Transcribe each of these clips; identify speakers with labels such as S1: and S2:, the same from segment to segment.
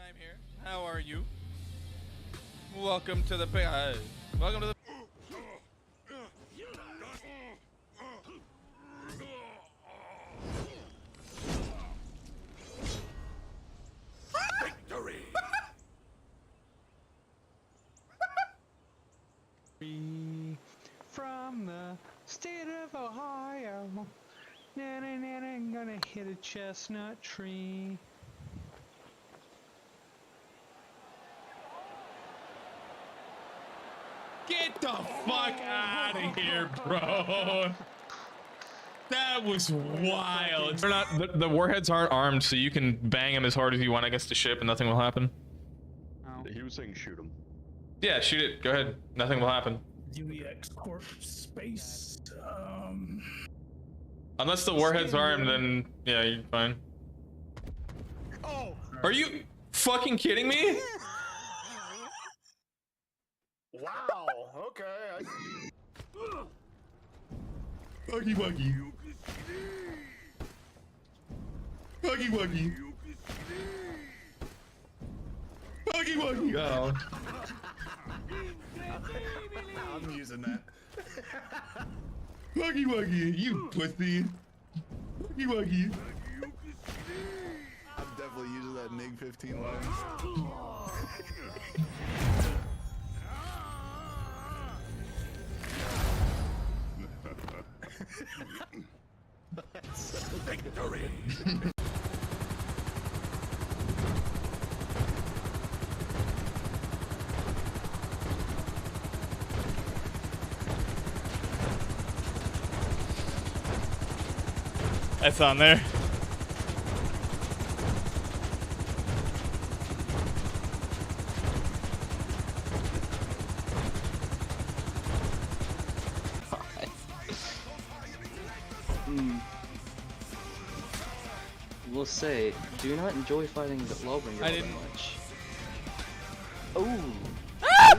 S1: time here. How are you? Welcome to the welcome to the
S2: victory.
S3: From the state of Ohio, I'm gonna hit a chestnut tree.
S4: Get the fuck out of here, bro. That was wild. They're not, the warheads aren't armed, so you can bang them as hard as you want against the ship and nothing will happen.
S3: Oh.
S5: He was saying shoot him.
S4: Yeah, shoot it. Go ahead. Nothing will happen.
S2: UEX Corp Space.
S4: Unless the warhead's armed, then yeah, you're fine.
S2: Oh!
S4: Are you fucking kidding me?
S2: Wow, okay. I see.
S4: Huggy wuggy. Huggy wuggy. Huggy wuggy. Oh.
S2: I'm using that.
S4: Huggy wuggy, you pussy. Huggy wuggy.
S2: I'm definitely using that MiG 15 line. Victory!
S1: That's on there.
S6: Will say, do not enjoy fighting the Lowbringer
S1: I
S6: that
S1: didn't.
S6: much. Ooh.
S1: Ah!
S6: Ooh.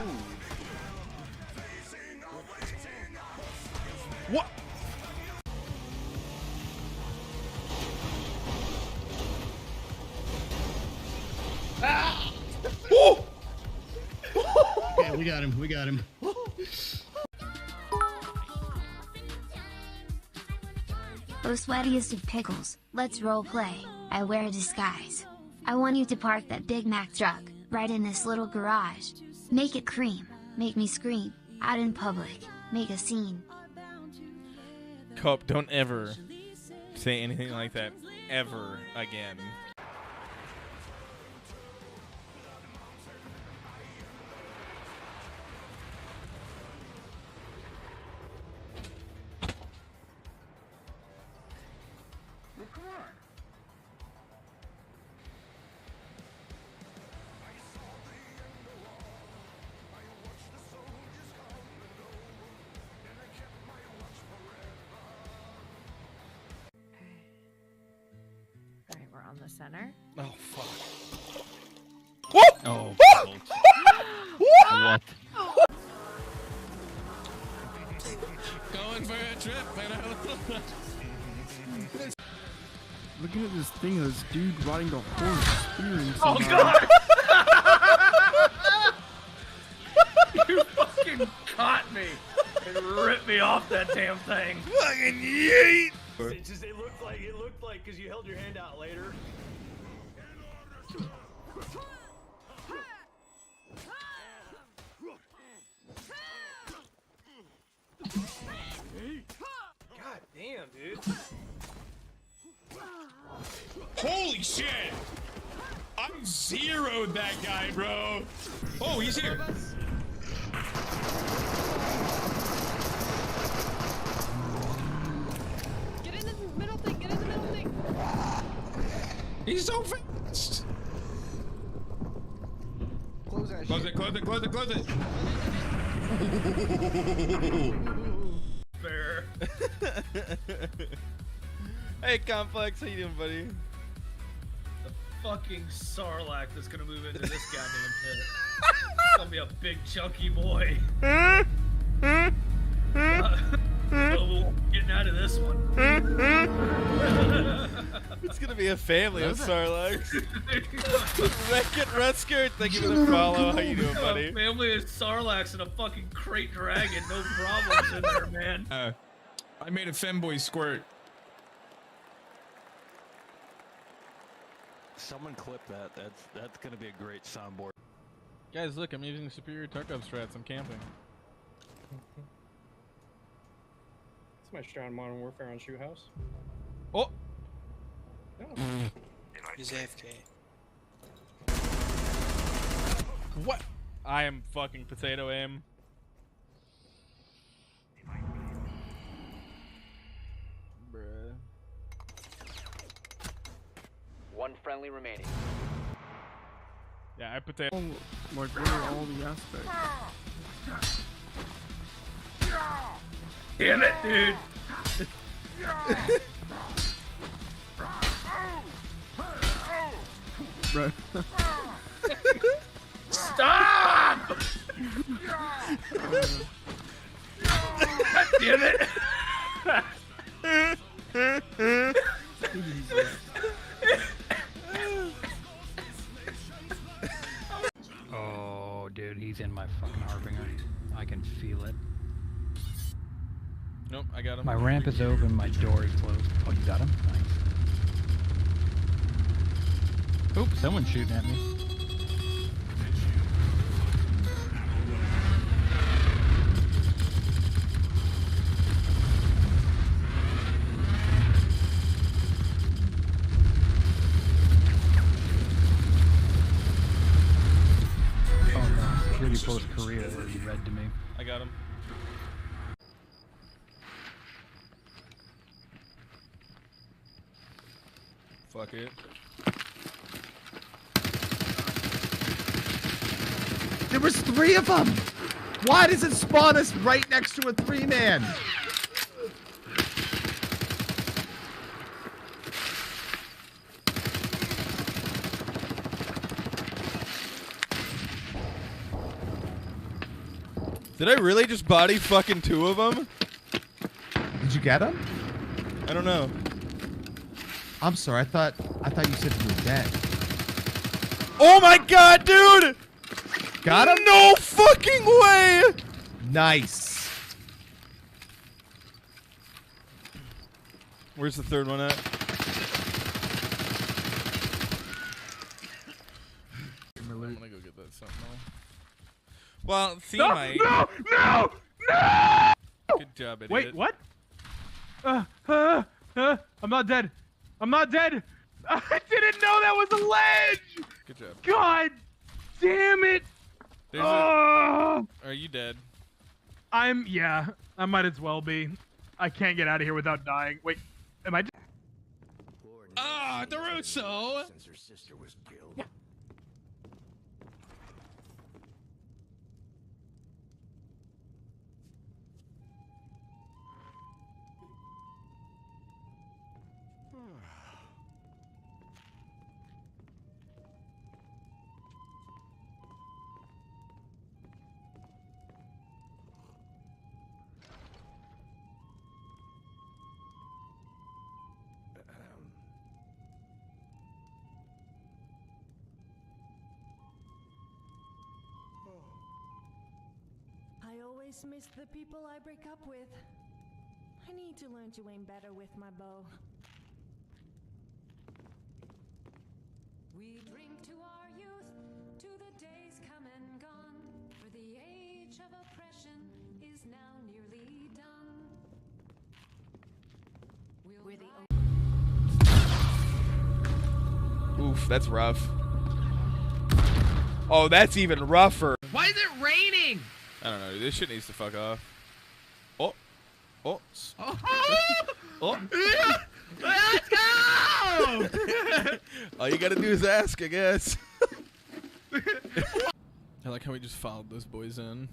S1: What? Ah! Oh!
S7: Okay, we got him. We got him.
S8: Oh, sweatiest of pickles, let's role play. I wear a disguise. I want you to park that Big Mac truck right in this little garage. Make it cream, make me scream, out in public, make a scene.
S1: Cope, don't ever say anything like that ever again.
S9: Alright, we're on the center.
S1: Oh fuck.
S7: Oh.
S1: What?
S4: Going for a trip,
S7: Looking at this thing of this dude riding the horse spearing
S2: Oh
S7: somehow.
S2: god! You fucking caught me and ripped me off that damn thing.
S1: Fucking yeet!
S2: It looked like because you held your hand out later. God damn, dude.
S4: Holy shit! I zeroed that guy, bro. Oh, he's here.
S9: Get in the middle thing, get in the middle thing!
S4: He's so fast.
S3: Close that
S4: Close it, close it, close it, close it.
S2: Fair.
S1: Hey Complex, how you doing, buddy?
S2: The fucking Sarlacc that's gonna move into this goddamn pit. It's gonna be a big chunky boy. Getting out of this one.
S1: It's gonna be a family of Sarlaccs. Wreck-It Rusker, thank you for the follow. How you doing, buddy?
S2: A family of Sarlaccs and a fucking crate dragon. No problems in there, man.
S4: I made a femboy squirt.
S5: Someone clip that. That's gonna be a great soundboard.
S1: Guys, look, I'm using superior Tarkov strats. I'm camping.
S3: It's my strong Modern Warfare on Shoe House.
S1: Oh!
S10: He's AFK.
S1: What? I am fucking potato aim. Bruh.
S6: One friendly remaining.
S1: Yeah, I potato.
S7: Like, what are all the aspects?
S2: Damn it, dude.
S7: Bro.
S2: Stop! God damn it.
S3: Oh, dude, he's in my fucking Harbinger. I can feel it.
S1: Nope, I got him.
S3: My ramp is open, my door is closed. Oh, you got him? Nice. Oops, someone's shooting at me. Oh no, security post Korea already read to me.
S1: I got him. Fuck it.
S11: There was 3 of them! Why does it spawn us right next to a 3-man?
S1: Did I really just body fucking 2 of them?
S11: Did you get him?
S1: I don't know.
S11: I'm sorry, I thought you said you were dead.
S1: Oh my god, dude!
S11: Got him?
S1: No fucking way!
S11: Nice.
S1: Where's the 3rd one at? I'm gonna go get that sentinel. Well, see my...
S11: No!
S1: Good job, idiot.
S11: Wait, what? I'm not dead. I'm not dead. I didn't know that was a ledge.
S1: Good job.
S11: God damn it.
S1: Are you dead?
S11: Yeah, I might as well be. I can't get out of here without dying. Wait, am I?
S4: Ah, DeRusso!
S10: Since her sister was killed.
S12: I always miss the people I break up with. I need to learn to aim better with my bow. We drink to our youth, to the days come and gone, for the age of oppression is now nearly done. We're the
S1: Oof, that's rough. Oh, that's even rougher.
S11: Why is it raining?
S1: I don't know. This shit needs to fuck off. Oh. Oh.
S11: Oh. Let's go!
S1: All you gotta do is ask, I guess. I like how we just followed those boys in.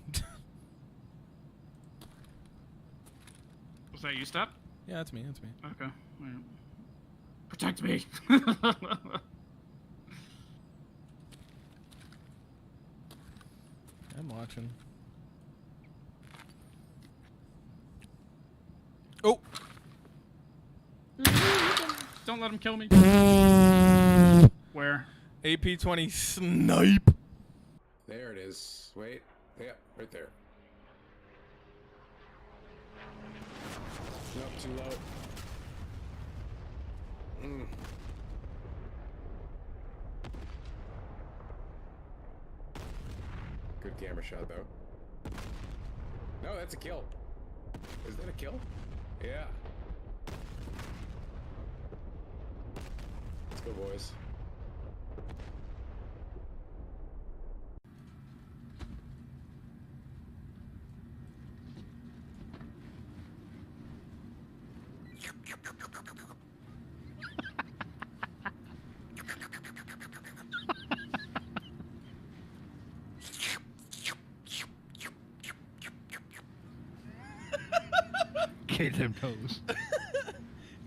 S3: Was that you, Step?
S1: Yeah, that's me. That's me.
S3: Okay. Right. Protect me.
S1: I'm watching. Oh.
S11: don't let him kill me. Where?
S1: AP-20 snipe.
S13: There it is. Wait. Yeah, right there. Nope, too low. Good camera shot, though. No, that's a kill. Is that a kill? Yeah. Let's go, boys.
S11: Get them toes.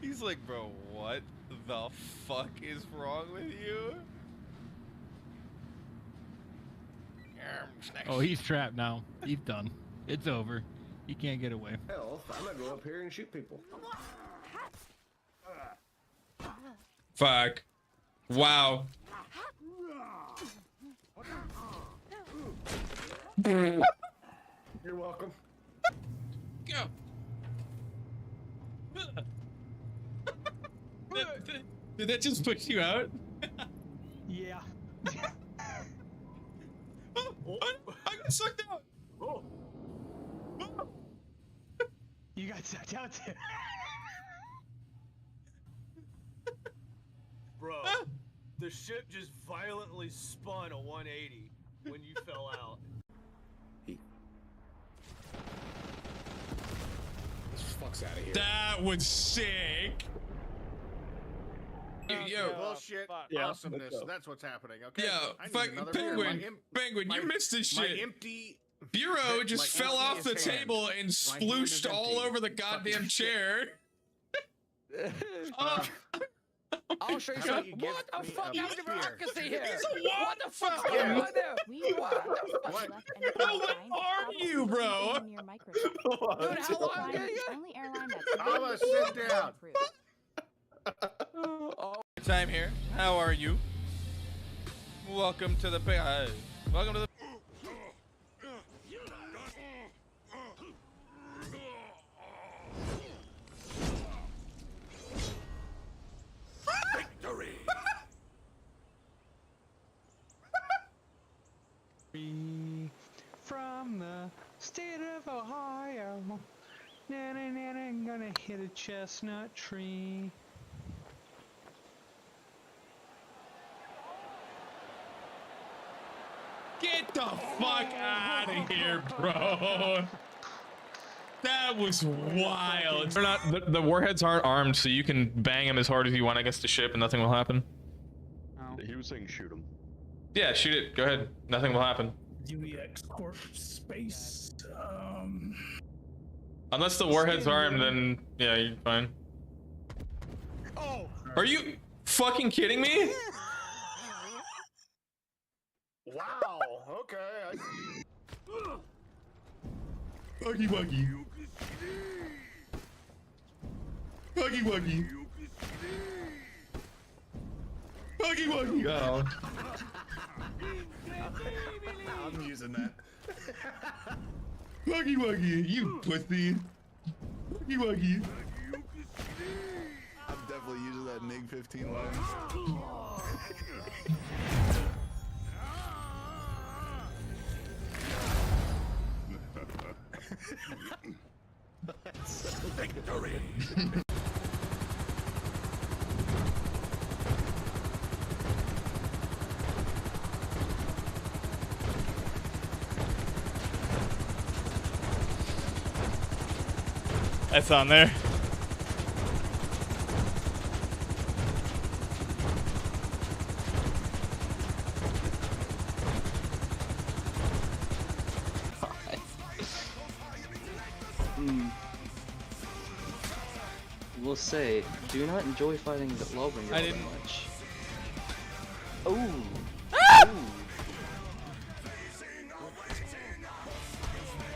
S1: He's like, bro, what the fuck is wrong with you?
S11: Oh, he's trapped now. He's done. It's over. He can't get away.
S10: Hell, I'm gonna go up here and shoot people.
S4: Fuck. Wow.
S10: You're welcome.
S4: Go. Did that just push you out?
S3: Yeah.
S4: What? I got sucked out.
S10: Oh.
S3: You got sucked out too.
S2: Bro, the ship just violently spun a 180 when you fell out.
S13: Fuck's out of here.
S4: That was sick. Yo,
S10: Bullshit.
S11: Yeah.
S10: Awesomeness. That's what's happening. Okay.
S4: yo,
S10: I need
S4: fuck,
S10: another beer.
S4: Penguin, you missed this shit.
S10: My empty.
S4: Bureau just
S10: my
S4: fell off the
S10: empty hand.
S4: table and
S10: My hand is
S4: splooshed all
S10: empty.
S4: over the goddamn chair.
S5: I'll show you
S10: How about
S5: something.
S10: you give
S5: What the
S10: me
S5: fuck
S10: a
S5: happened to
S10: beer?
S5: bureaucracy here?
S4: What?
S5: What the fuck's
S10: Yeah.
S5: going on there?
S10: What?
S4: How are you, bro?
S5: Dude, how long did you
S10: I'm gonna sit down.
S1: Time here. How are you? Welcome to the welcome to the
S10: Victory.
S3: From the state of Ohio. I'm gonna hit a chestnut tree.
S4: Get the fuck out of here, bro. That was wild. They're not, the warheads aren't armed, so you can bang them as hard as you want, I guess, to ship, and nothing will happen.
S5: He was saying shoot him.
S4: Yeah, shoot it. Go ahead. Nothing will happen.
S11: UEX Corp Space.
S4: Unless the warhead's armed, then yeah, you're fine.
S10: Oh.
S4: Are you fucking kidding me?
S10: Wow. Okay.
S4: Huggy wuggy. Huggy wuggy. Huggy wuggy. Oh.
S10: I'm using that.
S4: Huggy wuggy, you pussy. Huggy wuggy.
S10: I'm definitely using that MiG 15 line. Victory.
S1: That's on there.
S14: Will say, do not enjoy fighting the Lowbringer
S1: I
S14: that
S1: didn't.
S14: much. Ooh.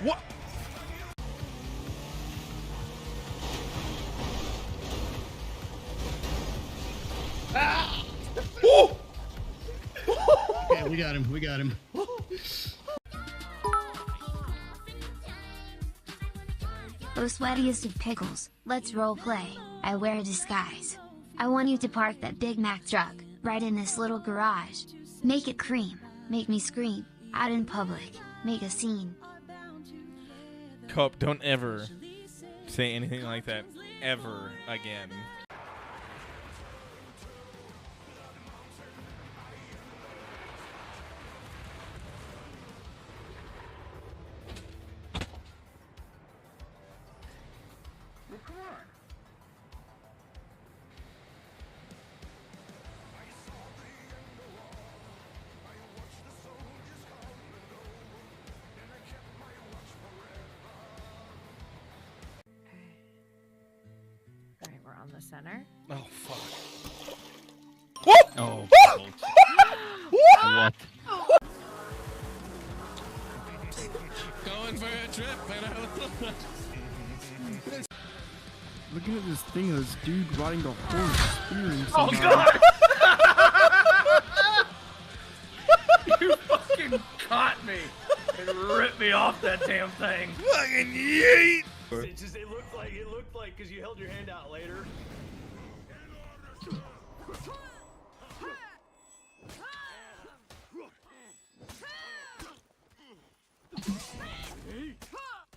S1: What?
S15: We got him. We got him.
S8: Oh, sweatiest of pickles, let's roleplay. I wear a disguise. I want you to park that Big Mac truck right in this little garage. Make it cream, make me scream, out in public, make a scene.
S1: Cope, don't ever say anything like that ever again.
S9: Alright, we're on the center.
S1: Oh, fuck.
S16: Oh,
S1: What?
S4: Going for a trip,
S7: Looking at this thing of this dude riding the horse, spearing
S2: Oh
S7: somehow.
S2: God! You fucking caught me and ripped me off that damn thing.
S1: Fucking yeet!
S10: It looked like because you held your hand out later.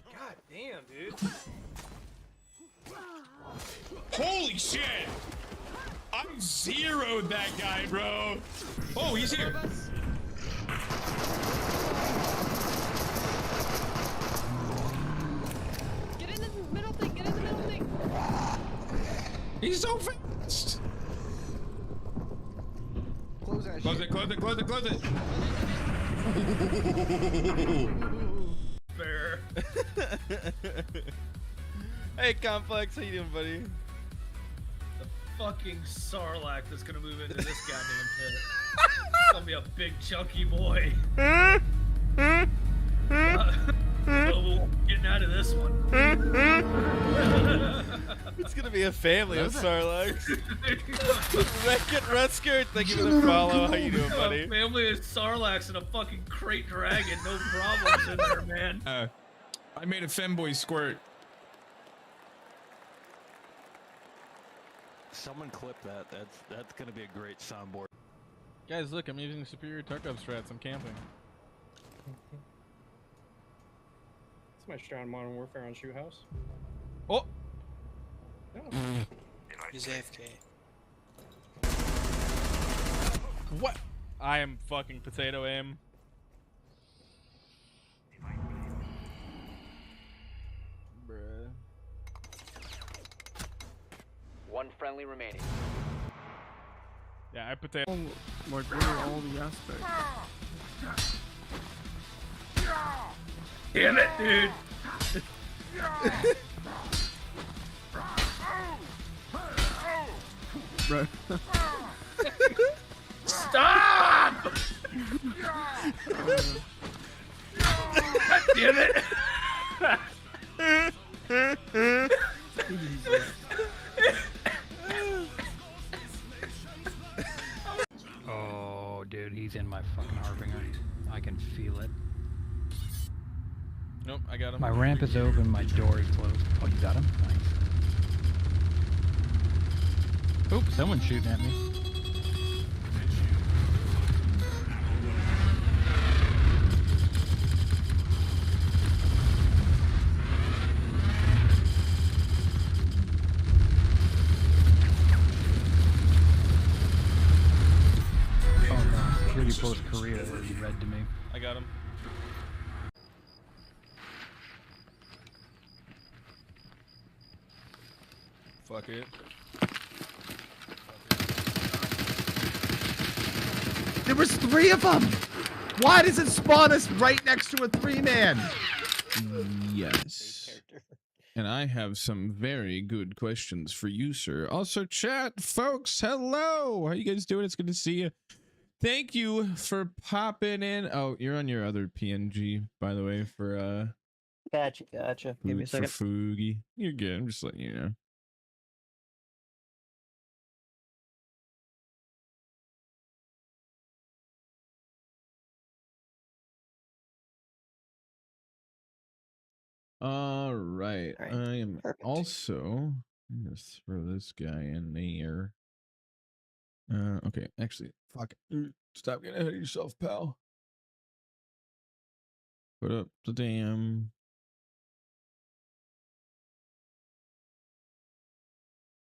S10: God damn, dude.
S4: Holy shit! I zeroed that guy, bro. Oh, he's here.
S9: Get in the middle thing, get in the middle thing.
S4: He's so fast.
S5: Close that
S4: Close it, close it, close it, close it.
S2: Fair.
S1: Hey, Complex, how you doing, buddy?
S2: The fucking Sarlacc that's gonna move into this goddamn pit. It's gonna be a big chunky boy. Getting out of this one.
S1: It's gonna be a family of Sarlaccs. Wreck-It Rescue, thank you for the follow. How you doing, buddy?
S2: A family of Sarlaccs and a fucking crate dragon. No problems in there, man.
S4: I made a femboy squirt.
S16: Someone clip that. That's gonna be a great soundboard.
S1: Guys, look, I'm using superior Tarkov strats. I'm camping.
S11: It's my strong Modern Warfare on Shoe House.
S1: Oh!
S17: He's AFK.
S1: What? I am fucking potato aim. Bruh.
S6: One friendly remaining.
S1: Yeah, I potato.
S7: Like, what are all the aspects?
S2: Damn it, dude.
S7: Right.
S2: Stop! God damn it!
S17: Oh, dude, he's in my fucking harbinger. I can feel it.
S1: Nope, I got him.
S17: My ramp is open, my door is closed. Oh, you got him? Nice. Oops, someone's shooting at me. Oh no, security post Korea already read to me.
S1: I got him. Fuck it.
S18: There was 3 of them! Why does it spawn us right next to a 3-man?
S19: Yes. And I have some very good questions for you, sir. Also, chat, folks, hello! How you guys doing? It's good to see you. Thank you for popping in. Oh, you're on your other PNG, by the way, for,
S14: Gotcha. Give me a second.
S19: For Foogie. You're good. I'm just letting you know. All right. I am also I'm gonna throw this guy in there. Okay, actually, fuck it. Stop getting ahead of yourself, pal. Put up the damn.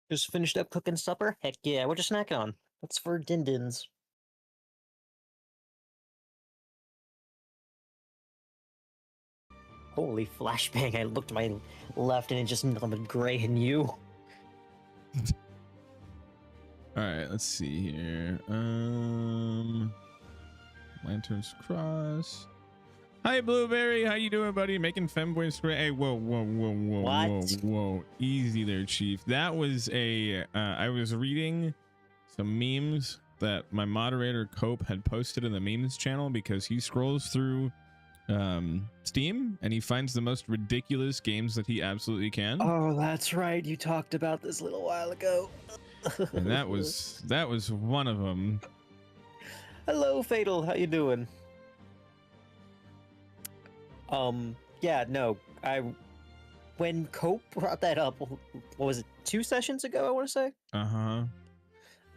S14: Just finished up cooking supper? Heck yeah, what you snacking on? What's for din-dins? Holy flashbang, I looked to my left and it just nothing but gray and you.
S19: Alright, let's see here. Lanterns cross. Hi Blueberry, how you doing, buddy? Making femboy spray. Hey, whoa. Easy there, Chief. That was a I was reading some memes that my moderator Cope had posted in the memes channel because he scrolls through Steam and he finds the most ridiculous games that he absolutely can.
S14: Oh, that's right. You talked about this a little while ago.
S19: And that was one of them.
S14: Hello, Fatal. How you doing? Yeah, no. When Cope brought that up, what was it, 2 sessions ago, I want to say?
S19: Uh-huh.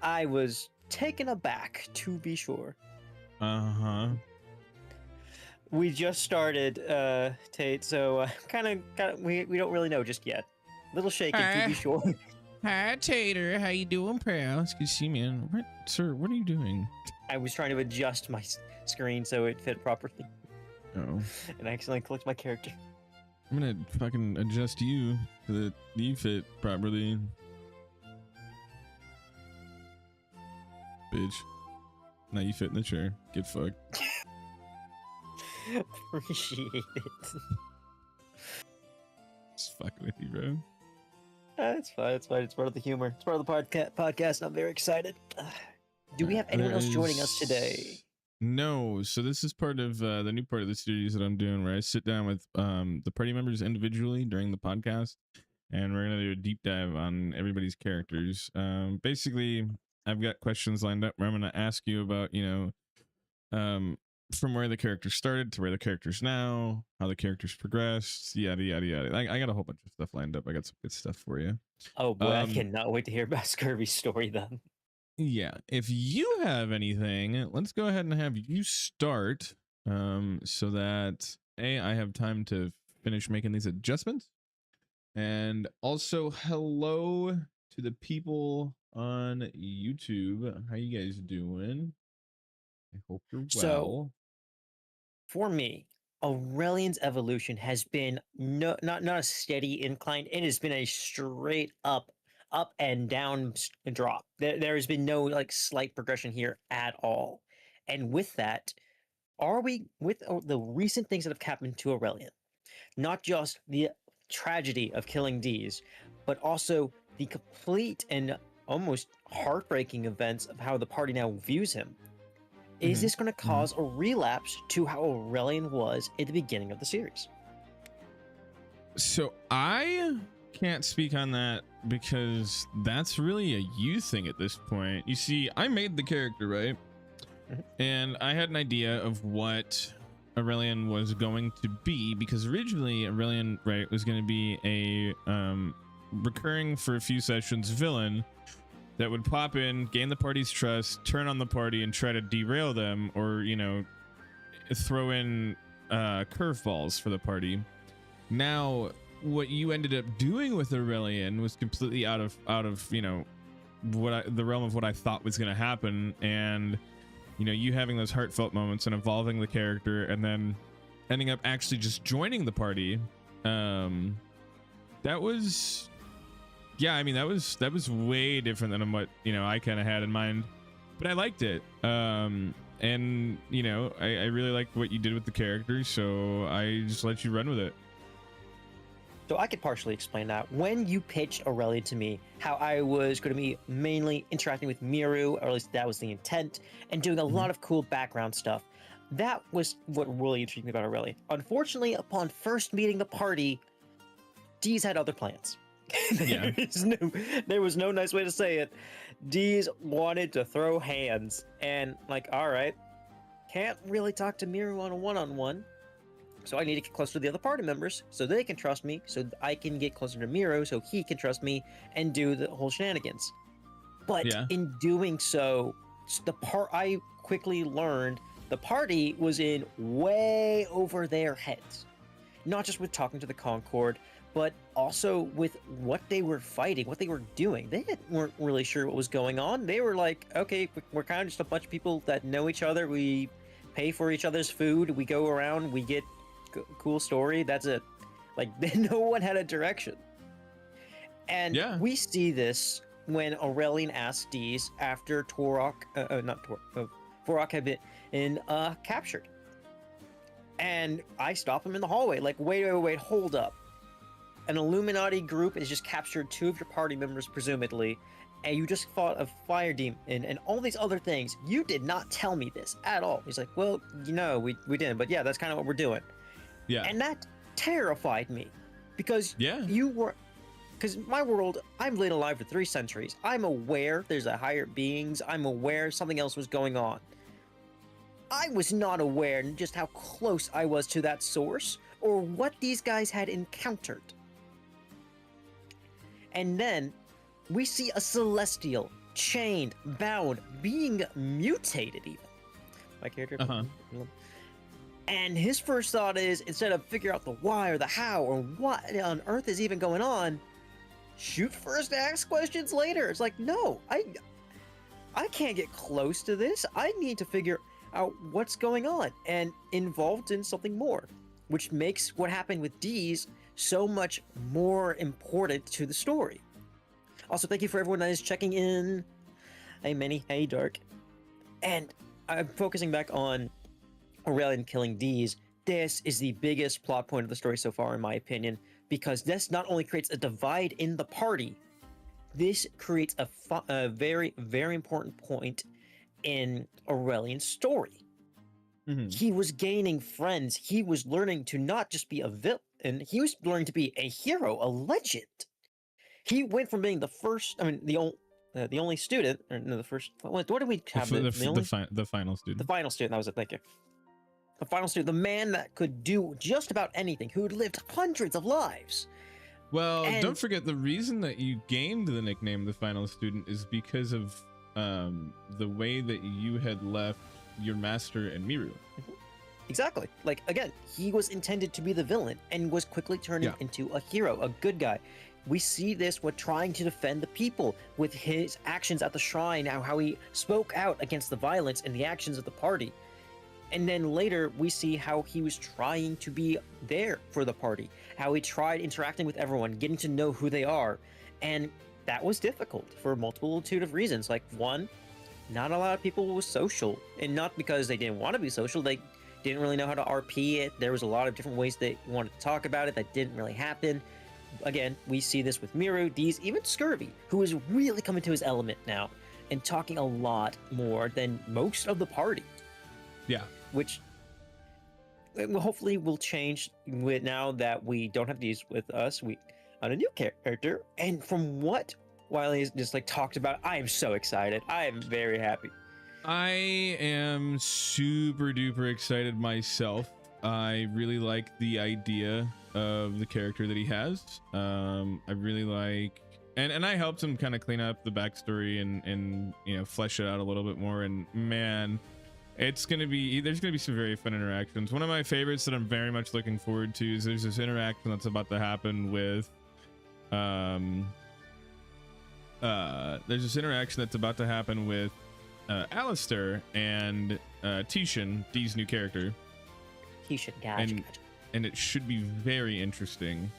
S14: I was taken aback, to be sure.
S19: Uh-huh.
S14: We just started, Tate, so we don't really know just yet. Little shaken, to be sure.
S19: Hi, Tater. How you doing, pal? It's good to see you, man. What, sir, what are you doing?
S14: I was trying to adjust my screen so it fit properly.
S19: Oh.
S14: And I accidentally clicked my character.
S19: I'm gonna fucking adjust you so that you fit properly. Bitch. Now you fit in the chair. Get fucked.
S14: Appreciate it.
S19: Just fucking with you, bro.
S14: It's fine. It's fine. It's part of the humor. It's part of the podcast. And I'm very excited. Do we have anyone else joining us today?
S19: No. So this is part of the new part of the series that I'm doing, where I sit down with the party members individually during the podcast, and we're gonna do a deep dive on everybody's characters. Basically, I've got questions lined up where I'm gonna ask you about, from where the character started to where the character's now, how the character's progressed, yada yada yada. I got a whole bunch of stuff lined up. I got some good stuff for you.
S14: Oh boy, I cannot wait to hear about Scurvy's story then.
S19: Yeah, if you have anything, let's go ahead and have you start, so that I have time to finish making these adjustments, and also hello to the people on YouTube. How you guys doing? I hope you're well.
S14: So, for me, Aurelion's evolution has been not a steady incline. It has been a straight up and down drop. There has been no slight progression here at all. And with that, are we with the recent things that have happened to Aurelion? Not just the tragedy of killing Deez, but also the complete and almost heartbreaking events of how the party now views him. Is this going to cause a relapse to how Aurelion was at the beginning of the series?
S19: So I can't speak on that because that's really a you thing at this point. You see, I made the character, right? And I had an idea of what Aurelion was going to be, because originally Aurelion, right, was going to be a recurring for a few sessions villain that would pop in, gain the party's trust, turn on the party, and try to derail them, or throw in curveballs for the party. Now, what you ended up doing with Aurelion was completely out of the realm of what I thought was going to happen, and you having those heartfelt moments and evolving the character, and then ending up actually just joining the party. That was. Yeah, I mean, that was way different than what, I kind of had in mind, but I liked it. And, I really liked what you did with the character, so I just let you run with it.
S14: So I could partially explain that. When you pitched Aurelion to me, how I was going to be mainly interacting with Miru, or at least that was the intent, and doing a lot of cool background stuff, that was what really intrigued me about Aurelion. Unfortunately, upon first meeting the party, Deez had other plans.
S19: Yeah.
S14: There was no nice way to say it. Deez wanted to throw hands, and all right, can't really talk to Miru on a one-on-one. So I need to get closer to the other party members so they can trust me, so I can get closer to Miru so he can trust me and do the whole shenanigans. But in doing so, I quickly learned the party was in way over their heads. Not just with talking to the Concord, but also with what they were fighting, what they were doing. They weren't really sure what was going on. They were like, okay, we're kind of just a bunch of people that know each other. We pay for each other's food. We go around. We get cool story. That's it. Like, no one had a direction. And we see this when Aurelion asks Deez after Vorok had been captured. And I stop him in the hallway, like, wait, hold up. An Illuminati group has just captured 2 of your party members, presumably, and you just fought a fire demon and all these other things. You did not tell me this at all. He's like, well, you know, we didn't, but yeah, that's kind of what we're doing. Yeah. And that terrified me, because because my world, I've lived alive for 3 centuries. I'm aware there's a higher beings. I'm aware something else was going on. I was not aware just how close I was to that source or what these guys had encountered. And then we see a celestial, chained, bound, being mutated even. My character. And his first thought is, instead of figure out the why or the how or what on earth is even going on, shoot first, ask questions later. It's like, no, I can't get close to this. I need to figure out what's going on and involved in something more, which makes what happened with Deez so much more important to the story. Also, thank you for everyone that is checking in. Hey, Minnie. Hey, Dark. And I'm focusing back on Aurelion killing Deez. This is the biggest plot point of the story so far, in my opinion, because this not only creates a divide in the party, this creates a very, very important point in Aurelion's story. He was gaining friends. He was learning to not just be a villain, he was learning to be a hero, a legend. He went from being the first, the only student, or no, the first, what did we have?
S19: The final student.
S14: The final student, that was it, thank you. The final student, the man that could do just about anything, who had lived hundreds of lives.
S19: Well, don't forget, the reason that you gained the nickname the final student is because of the way that you had left your master and Miru.
S14: Exactly. Like, again, he was intended to be the villain and was quickly turning into a hero, a good guy. We see this with trying to defend the people, with his actions at the shrine, how he spoke out against the violence and the actions of the party. And then later, we see how he was trying to be there for the party, how he tried interacting with everyone, getting to know who they are. And that was difficult for a multitude of reasons. Like, one, not a lot of people were social, and not because they didn't want to be social, they didn't really know how to RP it. There was a lot of different ways they wanted to talk about it that didn't really happen. Again, we see this with Miru, Deez, even Scurvy, who is really coming to his element now and talking a lot more than most of the party.
S19: Yeah.
S14: Which hopefully will change with now that we don't have Deez with us. We on a new character, and from what Wiley's just like talked about, I am so excited. I am very happy.
S19: I am super duper excited myself. I really like the idea of the character that he has. I really like, and I helped him kind of clean up the backstory and you know, flesh it out a little bit more. And man, there's gonna be some very fun interactions. One of my favorites that I'm very much looking forward to is there's this interaction that's about to happen with Alistair and Tishan, Deez's new character.
S14: Tishan, gotcha.
S19: And it should be very interesting.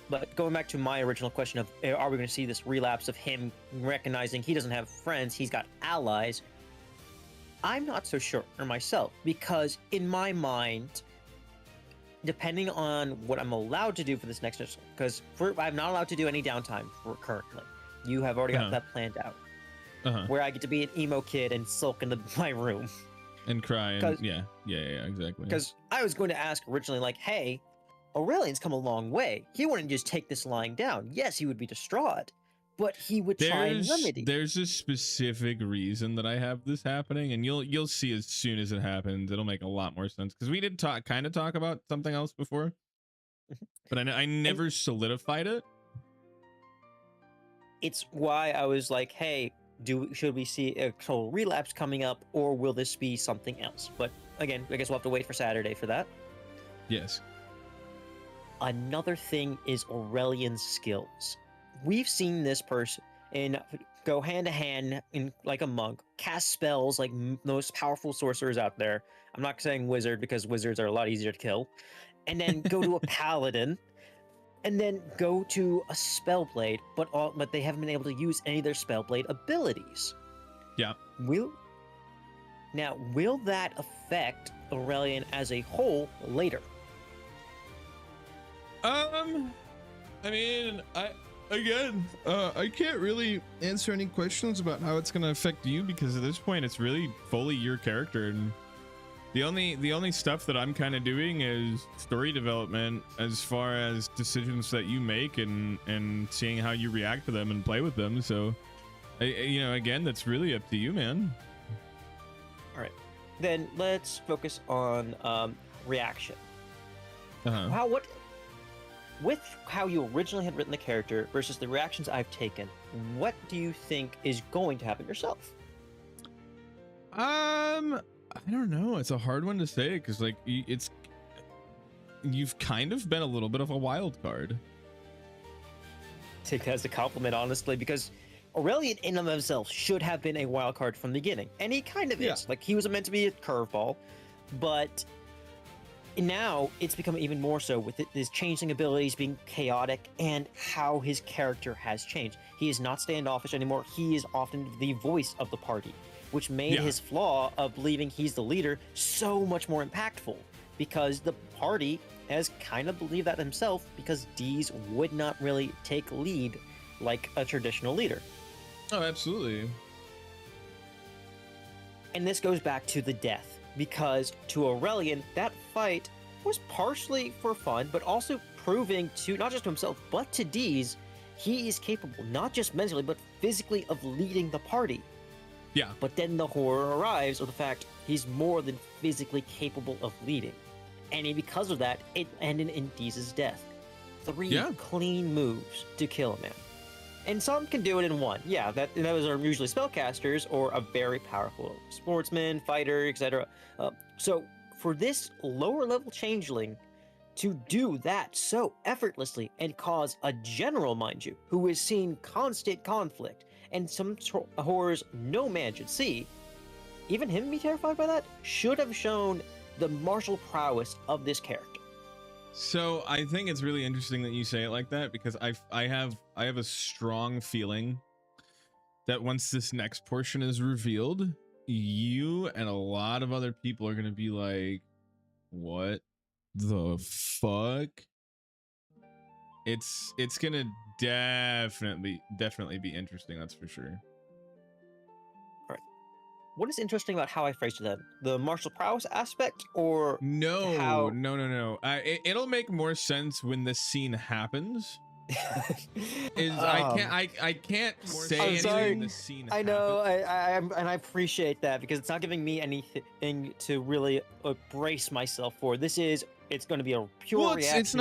S14: But going back to my original question of, are we going to see this relapse of him recognizing he doesn't have friends, he's got allies? I'm not so sure myself, because in my mind, depending on what I'm allowed to do for this next mission, because I'm not allowed to do any downtime for currently. You have already got that planned out. Where I get to be an emo kid and sulk into my room.
S19: And cry, and yeah, exactly.
S14: Because I was going to ask originally, like, hey, Aurelion's come a long way. He wouldn't just take this lying down. Yes, he would be distraught, but he would try and remedy.
S19: There's a specific reason that I have this happening, and you'll see as soon as it happens. It'll make a lot more sense because we did kind of talk about something else before, but I never solidified it.
S14: It's why I was like, hey, should we see a total relapse coming up, or will this be something else? But again, I guess we'll have to wait for Saturday for that.
S19: Yes.
S14: Another thing is Aurelion's skills. We've seen this person go hand to hand in like a monk, cast spells like most powerful sorcerers out there. I'm not saying wizard because wizards are a lot easier to kill. And then go to a paladin, and then go to a spellblade, but they haven't been able to use any of their spellblade abilities.
S19: Yeah.
S14: Will that affect Aurelion as a whole later?
S19: I mean, I can't really answer any questions about how it's gonna affect you because at this point it's really fully your character, and the only stuff that I'm kind of doing is story development as far as decisions that you make and seeing how you react to them and play with them. So, again, that's really up to you, man.
S14: All right, then let's focus on reaction. With how you originally had written the character versus the reactions I've taken, what do you think is going to happen yourself?
S19: I don't know. It's a hard one to say because like you've kind of been a little bit of a wild card.
S14: Take that as a compliment, honestly, because Aurelion in and of himself should have been a wild card from the beginning, and he kind of is. Like, he was meant to be a curveball, but now it's become even more so with his changing abilities being chaotic and how his character has changed. He is not standoffish anymore. He is often the voice of the party, which made his flaw of believing he's the leader so much more impactful, because the party has kind of believed that himself, because Deez would not really take lead like a traditional leader.
S19: Oh, absolutely.
S14: And this goes back to the death, because to Aurelion, that fight was partially for fun, but also proving to not just to himself, but to Deez, he is capable, not just mentally, but physically, of leading the party.
S19: Yeah.
S14: But then the horror arrives of the fact he's more than physically capable of leading. And because of that, it ended in Deez's death. 3 clean moves to kill a man. And some can do it in one. Yeah, those are usually spellcasters or a very powerful sportsman, fighter, etc. So for this lower level changeling to do that so effortlessly and cause a general, mind you, who is seeing constant conflict and some horrors no man should see, even him be terrified by that, should have shown the martial prowess of this character.
S19: So I think it's really interesting that you say it like that, because I have a strong feeling that once this next portion is revealed, you and a lot of other people are going to be like, what the fuck? It's going to definitely be interesting, that's for sure.
S14: What is interesting about how I phrased it then? The martial prowess aspect, or
S19: no?
S14: How...
S19: No. It'll make more sense when this scene happens. I can't say anything when the scene happens.
S14: I know, and I appreciate that, because it's not giving me anything to really brace myself for. It's going to be a pure reaction.
S19: It's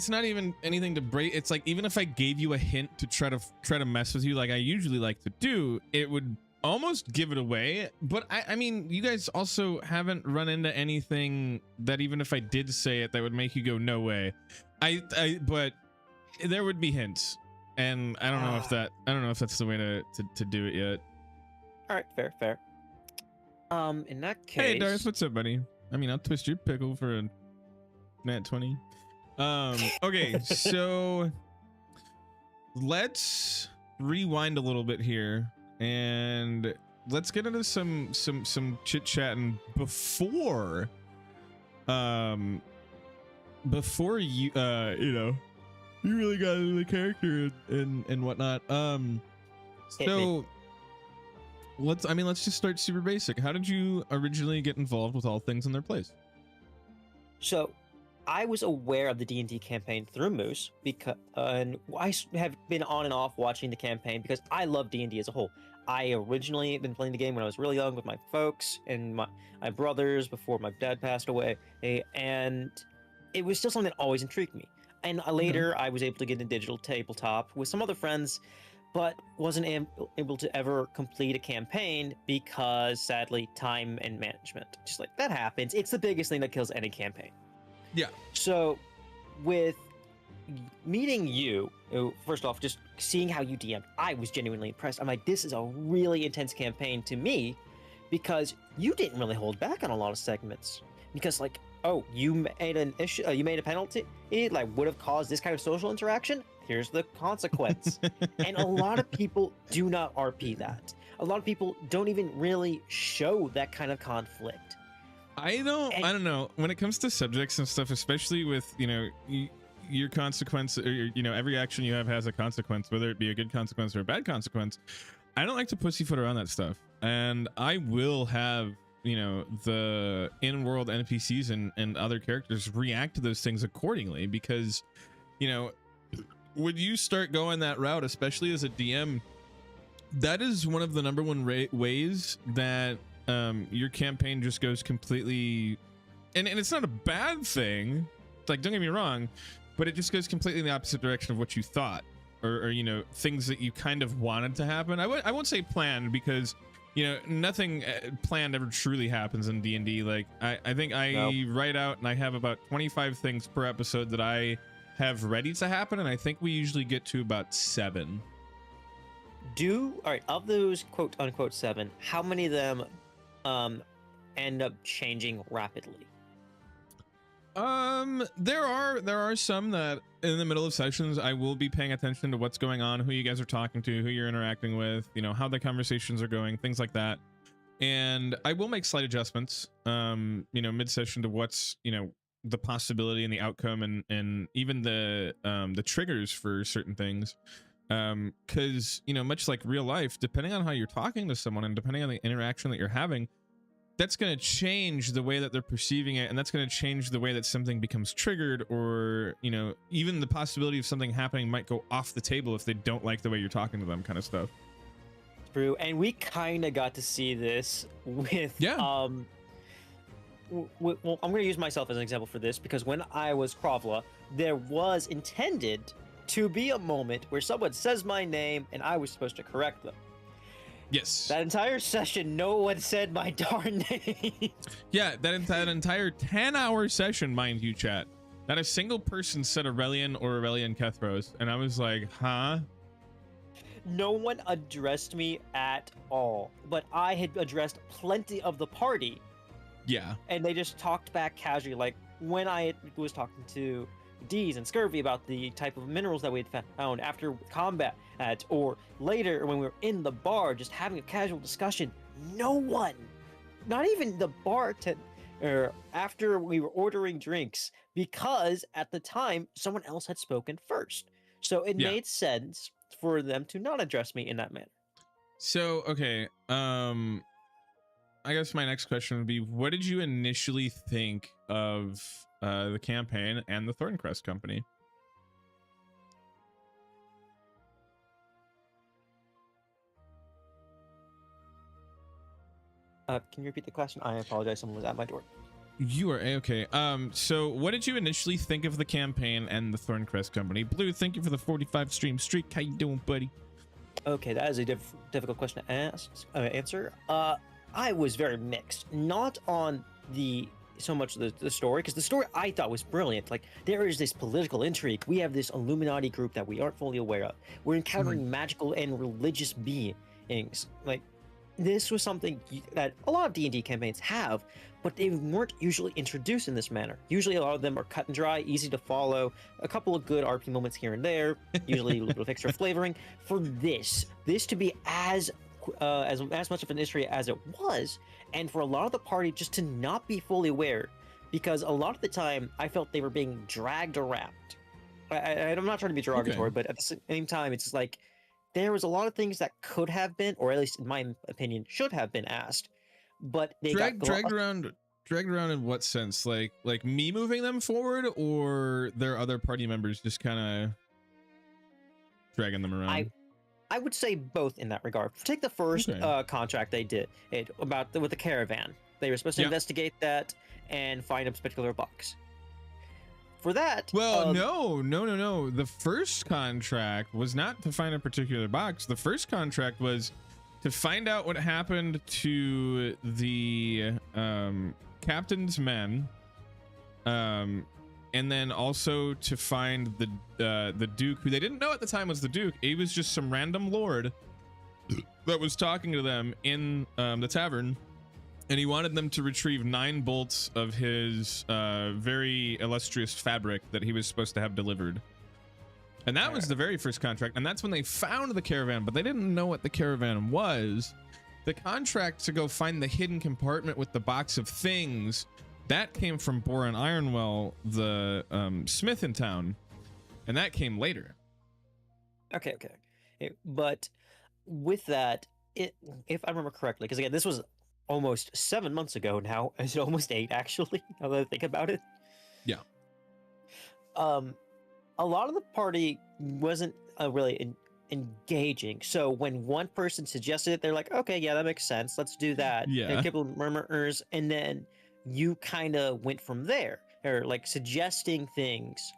S19: not even anything to break. It's like, even if I gave you a hint to try to mess with you, like I usually like to do, it would almost give it away. But I mean, you guys also haven't run into anything that even if I did say it, that would make you go, no way. But there would be hints, and I don't know if that's the way to do it yet.
S14: All right, fair. In that case,
S19: hey Darth, what's up, buddy? I mean, I'll twist your pickle for a nat 20. Okay, so let's rewind a little bit here, and let's get into some chit chatting before you really got into the character and whatnot. So let's just start super basic. How did you originally get involved with All Things in Their Place?
S14: So I was aware of the D&D campaign through Moose because and I have been on and off watching the campaign because I love D&D as a whole. I originally been playing the game when I was really young with my folks and my brothers before my dad passed away, and it was still something that always intrigued me. And later, I was able to get a digital tabletop with some other friends, but wasn't able to ever complete a campaign because, sadly, time and management. Just like that happens. It's the biggest thing that kills any campaign.
S19: Yeah.
S14: So, with meeting you, first off, just seeing how you DM'd, I was genuinely impressed. I'm like, this is a really intense campaign to me because you didn't really hold back on a lot of segments. Because, like, oh, you made an issue, you made a penalty, it like would have caused this kind of social interaction. Here's the consequence. And a lot of people do not RP that. A lot of people don't even really show that kind of conflict.
S19: I don't know. When it comes to subjects and stuff, especially with, you know, your consequence, or you know, every action you have has a consequence, whether it be a good consequence or a bad consequence. I don't like to pussyfoot around that stuff. And I will have, you know, the in-world NPCs and other characters react to those things accordingly, because, you know, when you start going that route, especially as a DM, that is one of the number one ways that your campaign just goes completely, and it's not a bad thing, like, don't get me wrong, but it just goes completely in the opposite direction of what you thought, or you know, things that you kind of wanted to happen. I won't say planned, because, you know, nothing planned ever truly happens in D&D. Like, I think I write out and I have about 25 things per episode that I have ready to happen, and I think we usually get to about 7.
S14: All right, of those quote unquote 7, how many of them end up changing rapidly?
S19: There are some that in the middle of sessions I will be paying attention to what's going on, who you guys are talking to, who you're interacting with, you know, how the conversations are going, things like that. And I will make slight adjustments, you know, mid-session to what's, you know, the possibility and the outcome, and even the triggers for certain things. Because, you know, much like real life, depending on how you're talking to someone and depending on the interaction that you're having, that's going to change the way that they're perceiving it, and that's going to change the way that something becomes triggered, or, you know, even the possibility of something happening might go off the table if they don't like the way you're talking to them, kind of stuff.
S14: True, and we kind of got to see this with well, I'm going to use myself as an example for this, because when I was Krovla, there was intended to be a moment where someone says my name and I was supposed to correct them.
S19: Yes.
S14: That entire session, no one said my darn name.
S19: Yeah, that entire 10-hour session, mind you, chat, not a single person said Aurelion or Aurelion Kethros, and I was like, huh?
S14: No one addressed me at all, but I had addressed plenty of the party.
S19: Yeah.
S14: And they just talked back casually, like when I was talking to Deez and Scurvy about the type of minerals that we had found after combat, or later when we were in the bar just having a casual discussion. No one, not even the bartender, after we were ordering drinks, because at the time someone else had spoken first. So it made sense for them to not address me in that manner.
S19: So, okay, I guess my next question would be, what did you initially think of the campaign and the Thornecrest company?
S14: Can you repeat the question? I apologize, someone was at my door.
S19: You are a-okay. So what did you initially think of the campaign and the Thornecrest company? Blue, thank you for the 45 stream streak. How you doing, buddy?
S14: Okay, that is a difficult question to answer. I was very mixed. Not on so much the story, because the story I thought was brilliant. Like, there is this political intrigue. We have this Illuminati group that we aren't fully aware of. We're encountering magical and religious beings. Like, this was something that a lot of D&D campaigns have, but they weren't usually introduced in this manner. Usually a lot of them are cut and dry, easy to follow, a couple of good RP moments here and there, usually a little bit of extra flavoring. For this to be as much of an history as it was, and for a lot of the party just to not be fully aware, because a lot of the time I felt they were being dragged around. I'm not trying to be derogatory, but at the same time, it's like there was a lot of things that could have been, or at least in my opinion, should have been asked, but they
S19: dragged around Dragged around in what sense? Like me moving them forward, or their other party members just kind of dragging them around?
S14: I would say both in that regard. Take the first contract they did with the caravan. They were supposed to investigate that and find a particular box. For that,
S19: well, no. The first contract was not to find a particular box. The first contract was to find out what happened to the captain's men, and then also to find the Duke, who they didn't know at the time was the Duke. He was just some random lord that was talking to them in the tavern, and he wanted them to retrieve 9 bolts of his very illustrious fabric that he was supposed to have delivered. And that was the very first contract, and that's when they found the caravan, but they didn't know what the caravan was. The contract to go find the hidden compartment with the box of things, that came from Boran Ironwell, the smith in town, and that came later.
S14: Okay. But with that, if I remember correctly, because again, this was almost 7 months ago now. Is it almost 8 actually? Now that I think about it.
S19: Yeah.
S14: A lot of the party wasn't really engaging. So when one person suggested it, they're like, okay, yeah, that makes sense. Let's do that.
S19: Yeah.
S14: And a couple of murmurs, and then you kind of went from there, or like suggesting things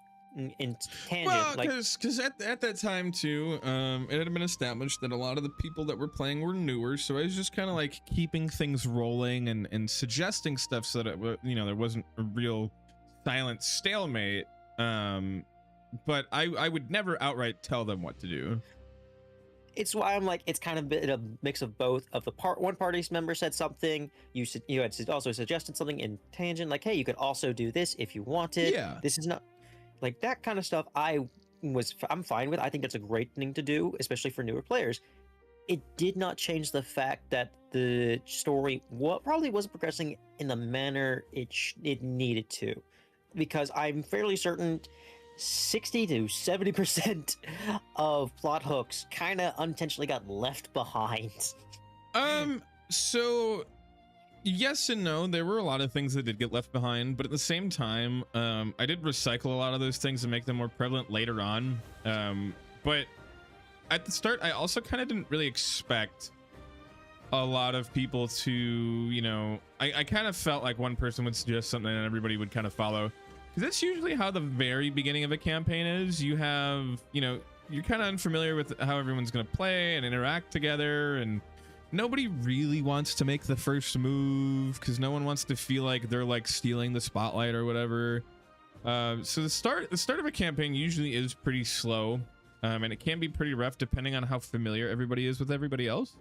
S14: in tangent.
S19: Well, because at that time too, it had been established that a lot of the people that were playing were newer, so I was just kind of like keeping things rolling and suggesting stuff so that there wasn't a real silent stalemate. But I would never outright tell them what to do.
S14: It's why I'm like, it's kind of been a mix of both. Of the one party's member said something, you had also suggested something in tangent, like, hey, you could also do this if you wanted.
S19: Yeah.
S14: This is not like that kind of stuff. I'm fine with. I think that's a great thing to do, especially for newer players. It did not change the fact that the story probably wasn't progressing in the manner it needed to, because I'm fairly certain 60 to 70% of plot hooks kind of unintentionally got left behind.
S19: So yes and no. There were a lot of things that did get left behind, but at the same time, I did recycle a lot of those things and make them more prevalent later on. But at the start, I also kind of didn't really expect a lot of people to, I kind of felt like one person would suggest something and everybody would kind of follow. Because that's usually how the very beginning of a campaign is. You have, you're kind of unfamiliar with how everyone's going to play and interact together, and nobody really wants to make the first move because no one wants to feel like they're like stealing the spotlight or whatever. So the start of a campaign usually is pretty slow, and it can be pretty rough depending on how familiar everybody is with everybody else.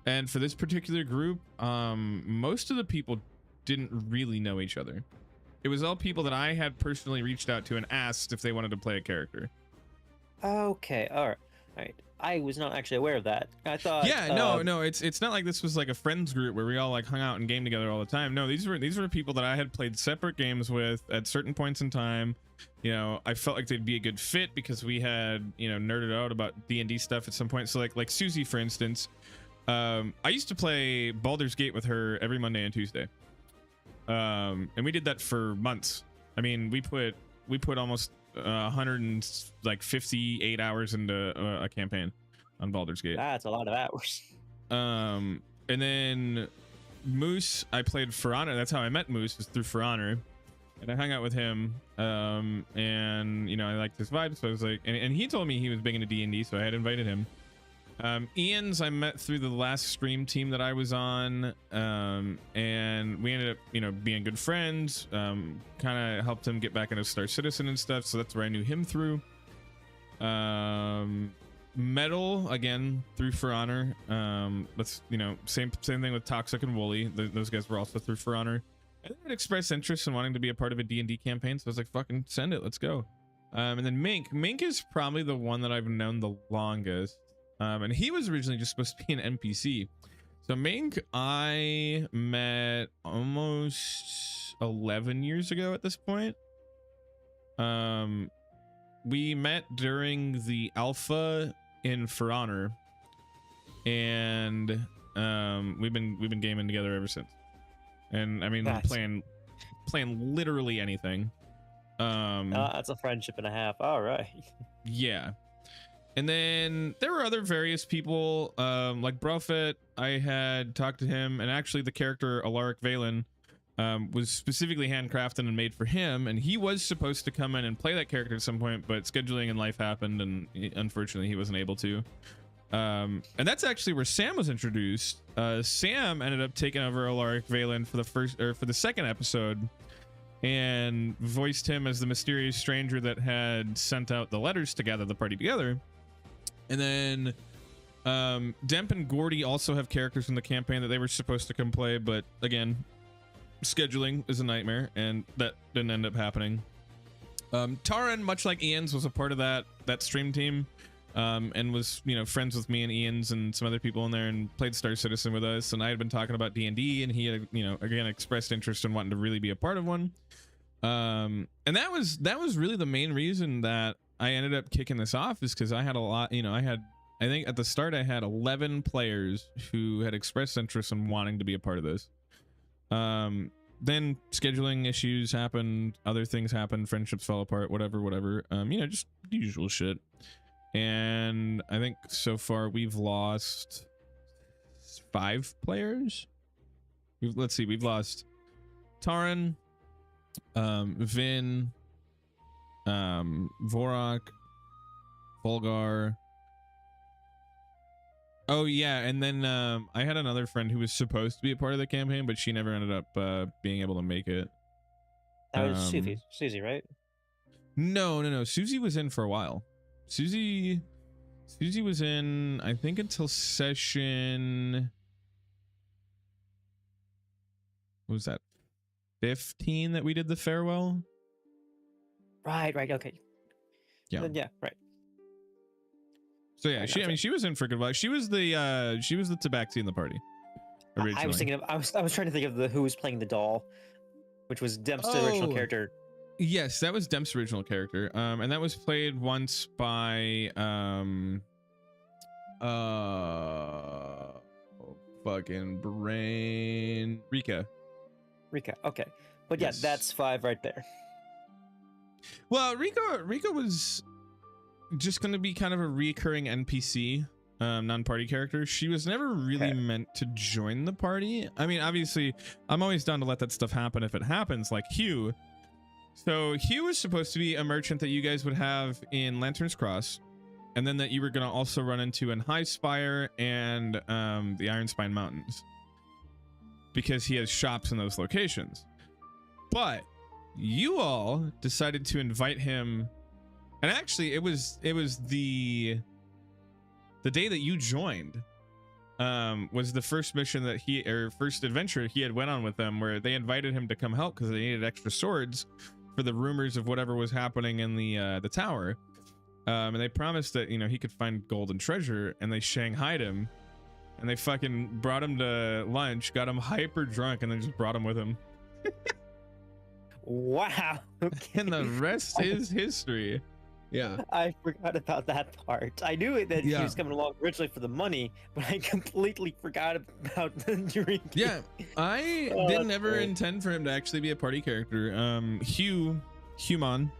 S19: And for this particular group, most of the people didn't really know each other. It was all people that I had personally reached out to and asked if they wanted to play a character.
S14: Okay, all right. I was not actually aware of that. I thought.
S19: Yeah, no. It's not like this was like a friends group where we all like hung out and game together all the time. No, these were people that I had played separate games with at certain points in time. I felt like they'd be a good fit because we had nerded out about D&D stuff at some point. So like Susie, for instance, I used to play Baldur's Gate with her every Monday and Tuesday. And we did that for months. I mean, we put almost 158 hours into a campaign on Baldur's Gate.
S14: That's a lot of hours.
S19: And then Moose, I played For Honor. That's how I met Moose, was through For Honor, and I hung out with him. And I liked his vibe, so I was like, and he told me he was big into D&D, so I had invited him. Ian's I met through the last stream team that I was on, and we ended up being good friends. Kind of helped him get back into Star Citizen and stuff, so that's where I knew him through. Metal, again, through For Honor. That's same thing with Toxic and Wooly. Those guys were also through For Honor. I had expressed interest in wanting to be a part of a D&D campaign, so I was like, fucking send it, let's go. And then Mink is probably the one that I've known the longest. And he was originally just supposed to be an NPC. So Mink, I met almost 11 years ago at this point. We met during the alpha in For Honor, and we've been gaming together ever since. and I mean
S14: Nice.
S19: playing literally anything.
S14: That's a friendship and a half. All right.
S19: Yeah. And then there were other various people, like Brofet. I had talked to him, and actually the character Alaric Valen was specifically handcrafted and made for him, and he was supposed to come in and play that character at some point, but scheduling and life happened, and unfortunately he wasn't able to. And that's actually where Sam was introduced. Sam ended up taking over Alaric Valen for the second episode, and voiced him as the mysterious stranger that had sent out the letters to gather the party together. And then Demp and Gordy also have characters in the campaign that they were supposed to come play, but again, scheduling is a nightmare, and that didn't end up happening. Taran, much like Ian's, was a part of that stream team, and was, you know, friends with me and Ian's and some other people in there, and played Star Citizen with us. And I had been talking about D&D, and he had, you know, again expressed interest in wanting to really be a part of one. And that was really the main reason that I ended up kicking this off, is because I had a lot, you know, I think at the start I had 11 players who had expressed interest in wanting to be a part of this. Then scheduling issues happened, other things happened, friendships fell apart, whatever, you know, just the usual shit. And I think so far we've lost 5 players. Let's see, we've lost Taran, Vin, Vorok, Volgar. Oh yeah, and then I had another friend who was supposed to be a part of the campaign, but she never ended up being able to make it.
S14: That was Susie, right?
S19: No. Susie was in for a while. Susie was in, I think, until session, what was that, 15 that we did the farewell.
S14: Right, okay.
S19: Yeah.
S14: Then, yeah, right.
S19: So yeah, she was in for a good while. She was the tabaxi in the party originally.
S14: I was thinking of, I was trying to think of who was playing the doll, which was Demp's original character.
S19: Yes, that was Demp's original character. And that was played once by fucking brain Rika,
S14: okay. But yeah,
S19: yes.
S14: That's 5 right there.
S19: Well, Rika was just going to be kind of a recurring NPC, non-party character. She was never really meant to join the party. I mean, obviously, I'm always down to let that stuff happen if it happens, like Hugh. So Hugh was supposed to be a merchant that you guys would have in Lantern's Cross, and then that you were going to also run into in High Spire and the Iron Spine Mountains, because he has shops in those locations. But you all decided to invite him, and actually it was the day that you joined was the first mission that first adventure he had went on with them, where they invited him to come help because they needed extra swords for the rumors of whatever was happening in the tower, and they promised that, you know, he could find gold and treasure, and they shanghaied him, and they fucking brought him to lunch, got him hyper drunk, and then just brought him with him.
S14: Wow. Okay.
S19: And the rest is history.
S18: Yeah.
S14: I forgot about that part. I knew that he was coming along originally for the money, but I completely forgot about the drinking.
S19: Yeah, I didn't ever intend for him to actually be a party character. Human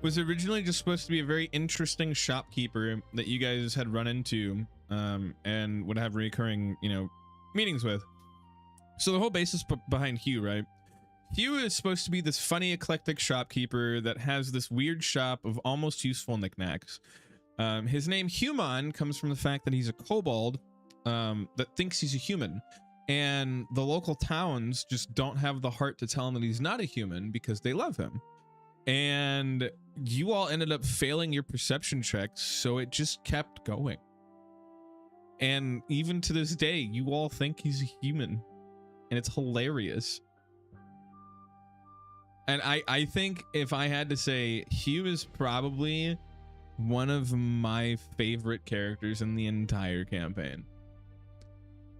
S19: was originally just supposed to be a very interesting shopkeeper that you guys had run into and would have recurring, you know, meetings with. So the whole basis behind Hugh, right? Hugh is supposed to be this funny, eclectic shopkeeper that has this weird shop of almost useful knickknacks. His name, Human, comes from the fact that he's a kobold that thinks he's a human. And the local towns just don't have the heart to tell him that he's not a human because they love him. And you all ended up failing your perception checks, so it just kept going. And even to this day, you all think he's a human. And it's hilarious. And I think if I had to say, Hugh is probably one of my favorite characters in the entire campaign.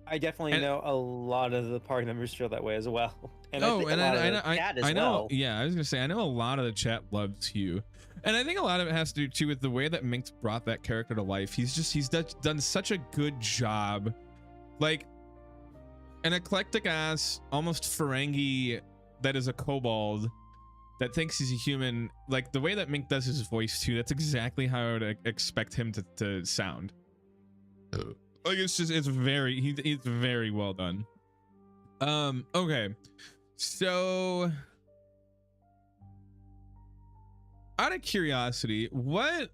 S14: I definitely know a lot of the party members feel that way as well. And
S19: I know. Yeah, I was gonna say, I know a lot of the chat loves Hugh, and I think a lot of it has to do too with the way that Minx brought that character to life. He's done such a good job. Like, an eclectic ass, almost Ferengi that is a kobold that thinks he's a human. Like the way that Mink does his voice too, that's exactly how I would expect him to sound. Like it's very well done. Okay, so out of curiosity, what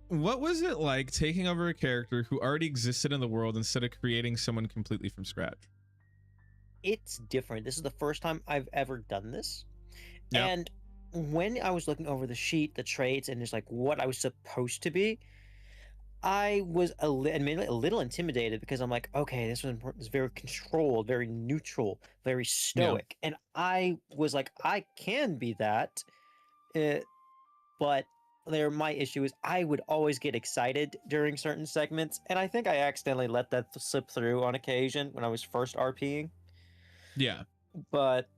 S19: was it like taking over a character who already existed in the world instead of creating someone completely from scratch?
S14: It's different. This is the first time I've ever done this.
S19: Yep.
S14: And when I was looking over the sheet, the traits, and just like what I was supposed to be, I was admittedly a little intimidated because I'm like, okay, this was very controlled, very neutral, very stoic. And I was like, I can be that. But my issue is I would always get excited during certain segments. And I think I accidentally let that slip through on occasion when I was first RPing.
S19: Yeah.
S14: But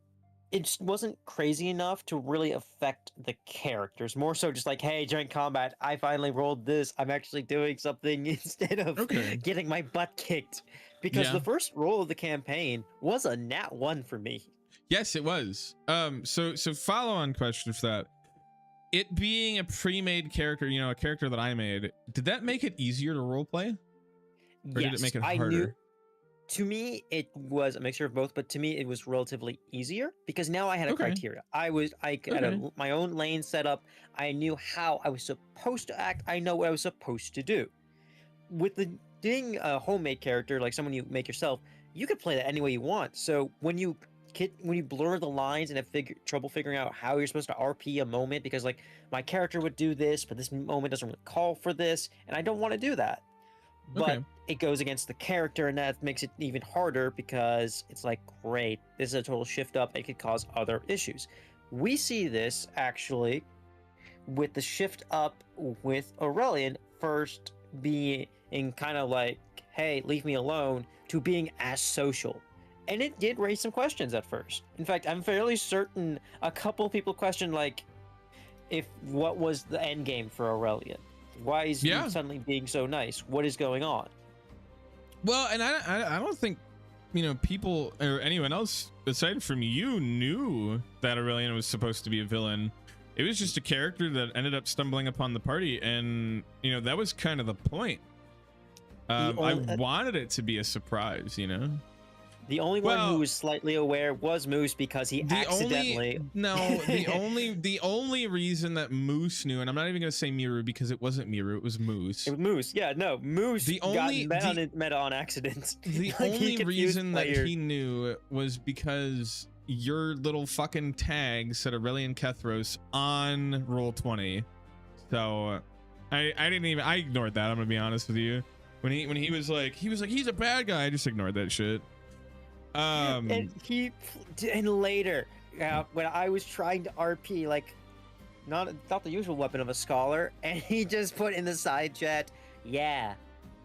S14: it just wasn't crazy enough to really affect the characters. More so just like, hey, during combat, I finally rolled this. I'm actually doing something instead of getting my butt kicked. Because the first roll of the campaign was a nat 1 for me.
S19: Yes, it was. So follow on question for that. It being a pre-made character, you know, a character that I made, did that make it easier to roleplay? Or did it make it harder?
S14: To me, it was a mixture of both, but to me, it was relatively easier because now I had a criteria. I had my own lane set up. I knew how I was supposed to act. I know what I was supposed to do. With being a homemade character, like someone you make yourself, you could play that any way you want. So when you blur the lines and have trouble figuring out how you're supposed to RP a moment, because like my character would do this, but this moment doesn't really call for this, and I don't want to do that. But it goes against the character, and that makes it even harder because it's like, great, this is a total shift up. It could cause other issues. We see this actually with the shift up with Aurelion first being kind of like, hey, leave me alone, to being as social. And it did raise some questions at first. In fact, I'm fairly certain a couple people questioned, like, what was the end game for Aurelion? Why is he suddenly being so nice? What is going on?
S19: Well, and I don't think, you know, people or anyone else aside from you knew that Aurelion was supposed to be a villain. It was just a character that ended up stumbling upon the party, and you know that was kind of the point. I wanted it to be a surprise, you know.
S14: The only one who was slightly aware was Moose because he accidentally.
S19: The only reason that Moose knew, and I'm not even gonna say Miru because it wasn't Miru, it was Moose.
S14: It was Moose, yeah, no, Moose got meta on accident.
S19: The only reason that he knew was because your little fucking tag said Aurelion Kethros on Roll20. So I ignored that. I'm gonna be honest with you. When he was like he's a bad guy, I just ignored that shit.
S14: And later, when I was trying to RP, like not the usual weapon of a scholar, and he just put in the side chat, yeah,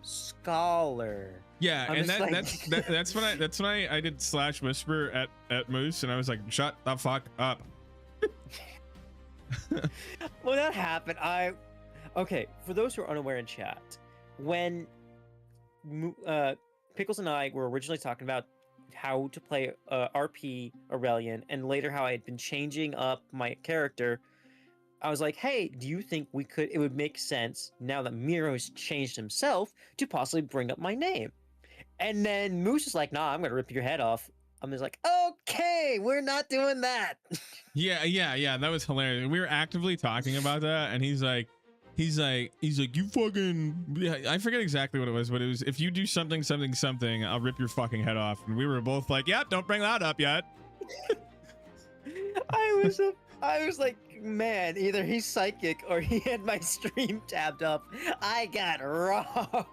S14: scholar.
S19: Yeah, and that's when I did slash whisper at Moose, and I was like, shut the fuck up.
S14: Well, that happened. Okay, for those who are unaware in chat, when Pickles and I were originally talking about how to play RP Aurelion, and later how I had been changing up my character, I was like, hey, do you think it would make sense now that Miru has changed himself to possibly bring up my name? And then Moose is like, nah, I'm gonna rip your head off. I'm just like, okay, we're not doing that.
S19: Yeah, that was hilarious. We were actively talking about that, and he's like, you fucking, I forget exactly what it was, but it was, if you do something, I'll rip your fucking head off. And we were both like, yeah, don't bring that up yet.
S14: I was like, man, either he's psychic or he had my stream tabbed up. I got robbed.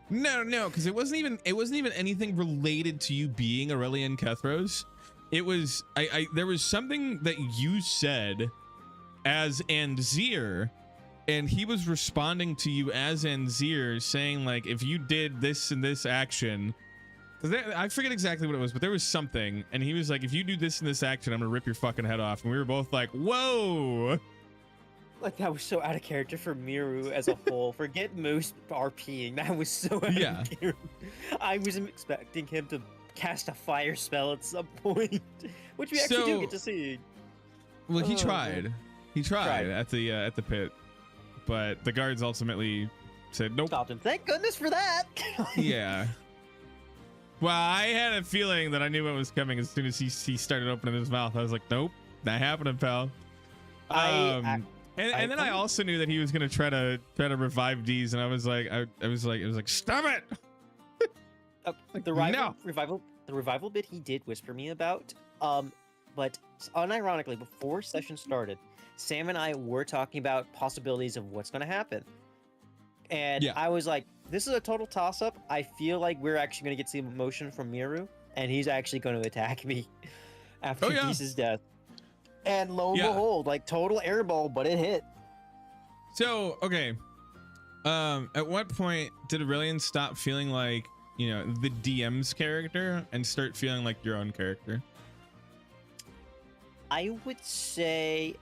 S19: No, because it wasn't even anything related to you being Aurelion Kethros. It was, there was something that you said as Anzir, and he was responding to you as Anzir, saying like, if you did this and this action, because I forget exactly what it was, but there was something, and he was like, if you do this and this action, I'm gonna rip your fucking head off. And we were both like, whoa.
S14: Like, that was so out of character for Miru as a whole. Forget Moose RPing. That was so out of character. I was expecting him to cast a fire spell at some point, which we actually do get to see.
S19: Well, he tried. He tried at the pit, but the guards ultimately said nope.
S14: Stopped him. Thank goodness for that.
S19: Yeah. Well, I had a feeling that I knew what was coming as soon as he started opening his mouth. I was like, nope, not happening, pal. And then I also knew that he was gonna try to revive Deez, and I was like, it was like, stop it.
S14: The revival bit he did whisper me about. But unironically, before session started, Sam and I were talking about possibilities of what's gonna happen. And I was like, this is a total toss-up. I feel like we're actually going to get some emotion from Miru, and he's actually going to attack me after Deez's death. And lo and behold, like total airball, but it hit.
S19: So, okay. At what point did Aurelion stop feeling like, you know, the DM's character and start feeling like your own character?
S14: I would say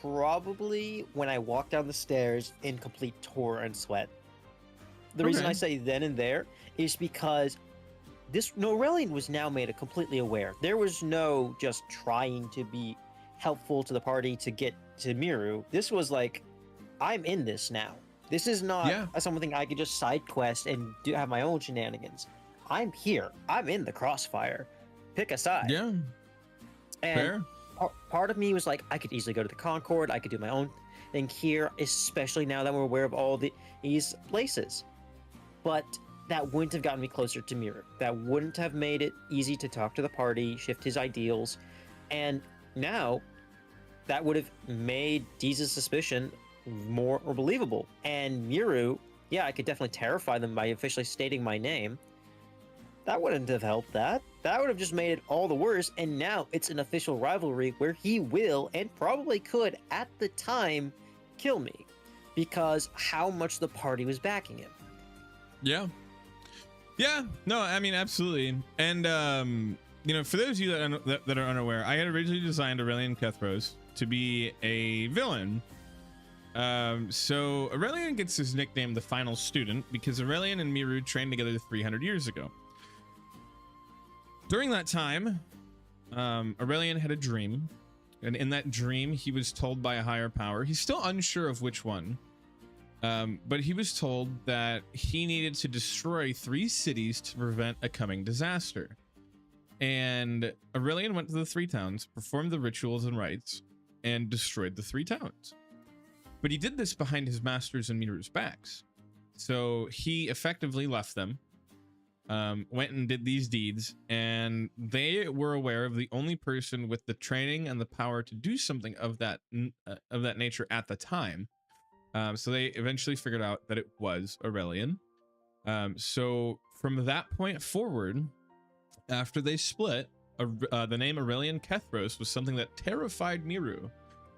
S14: probably when I walked down the stairs in complete tour and sweat. The reason I say then and there is because Aurelion was now made completely aware. There was no just trying to be helpful to the party to get to Miru. This was like, I'm in this now. This is not something I could just side quest and have my own shenanigans. I'm here. I'm in the crossfire. Pick a side.
S19: Yeah.
S14: And
S19: fair.
S14: Part of me was like, I could easily go to the Concord. I could do my own thing here, especially now that we're aware of all these places. But that wouldn't have gotten me closer to Miru. That wouldn't have made it easy to talk to the party, shift his ideals. And now, that would have made Deez's suspicion more believable. And Miru, I could definitely terrify them by officially stating my name. That wouldn't have helped that. That would have just made it all the worse. And now it's an official rivalry where he will, and probably could at the time, kill me. Because how much the party was backing him.
S19: Yeah. Yeah. No, I mean, absolutely. And, you know, for those of you that are unaware, I had originally designed Aurelion Kethros to be a villain. So Aurelion gets his nickname, the Final Student, because Aurelion and Miru trained together 300 years ago. During that time, Aurelion had a dream, and in that dream, he was told by a higher power. He's still unsure of which one. But he was told that he needed to destroy 3 cities to prevent a coming disaster. And Aurelion went to the 3 towns, performed the rituals and rites, and destroyed the 3 towns. But he did this behind his masters and Miru's backs. So he effectively left them, went and did these deeds, and they were aware of the only person with the training and the power to do something of that nature at the time. So they eventually figured out that it was Aurelion. So from that point forward, after they split, the name Aurelion Kethros was something that terrified Miru,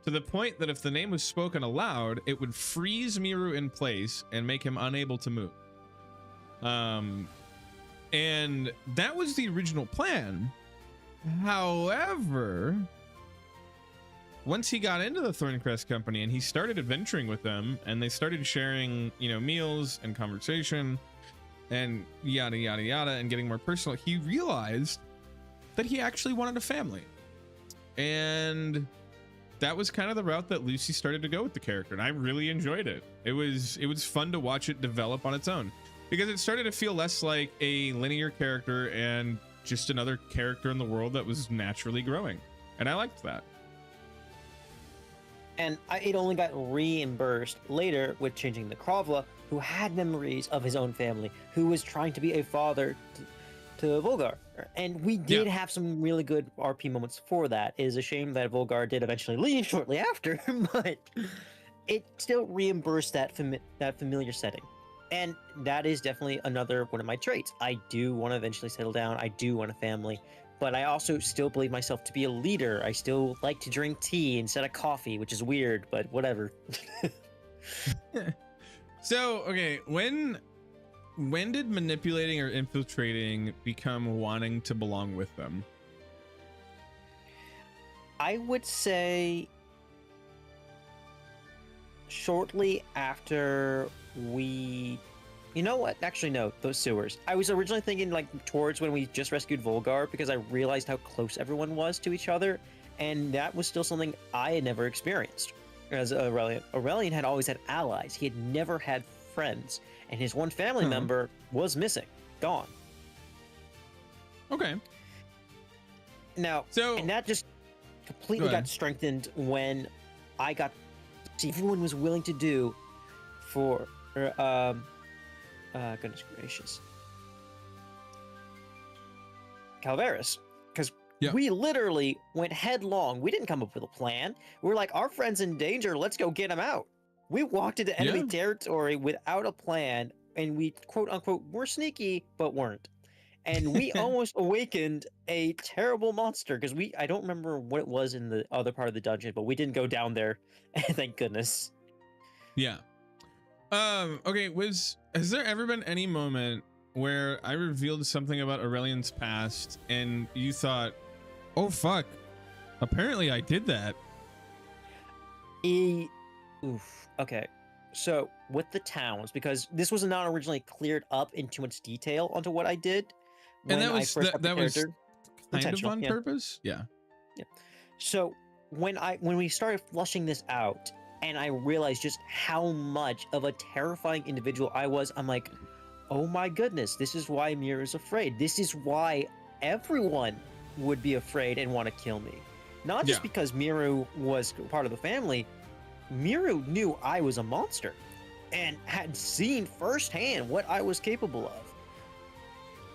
S19: to the point that if the name was spoken aloud, it would freeze Miru in place and make him unable to move. And that was the original plan. However, once he got into the Thornecrest company and he started adventuring with them, and they started sharing, you know, meals and conversation and yada yada yada and getting more personal, he realized that he actually wanted a family. And that was kind of the route that Lucy started to go with the character, and I really enjoyed it. It was fun to watch it develop on its own, because it started to feel less like a linear character and just another character in the world that was naturally growing, and I liked that.
S14: And it only got reimbursed later with changing the Krovla, who had memories of his own family, who was trying to be a father to Volgar. And we did have some really good RP moments for that. It is a shame that Volgar did eventually leave shortly after, but it still reimbursed that familiar setting. And that is definitely another one of my traits. I do want to eventually settle down. I do want a family. But I also still believe myself to be a leader. I still like to drink tea instead of coffee, which is weird, but whatever.
S19: So, okay, when did manipulating or infiltrating become wanting to belong with them?
S14: I would say shortly after we You know what? Actually, no, those sewers. I was originally thinking like towards when we just rescued Volgar because I realized how close everyone was to each other, and that was still something I had never experienced as Aurelion. Aurelion had always had allies. He had never had friends, and his one family member was missing, gone.
S19: Okay.
S14: Now, and that just completely got strengthened when I got to see everyone was willing to do for goodness gracious, Calvaris, because we literally went headlong. We didn't come up with a plan. We were like, our friend's in danger, let's go get him out. We walked into enemy territory without a plan, and we quote unquote were sneaky but weren't, and we almost awakened a terrible monster because I don't remember what it was in the other part of the dungeon, but we didn't go down there. Thank goodness.
S19: Yeah. Okay, has there ever been any moment where I revealed something about Aurelion's past and you thought, oh fuck, apparently I did that?
S14: Okay, so with the towns, because this was not originally cleared up in too much detail onto what I did,
S19: and that was kind of on purpose. Yeah.
S14: So when we started flushing this out, and I realized just how much of a terrifying individual I was, I'm like, oh my goodness, this is why Miru is afraid. This is why everyone would be afraid and want to kill me. Not just because Miru was part of the family. Miru knew I was a monster and had seen firsthand what I was capable of.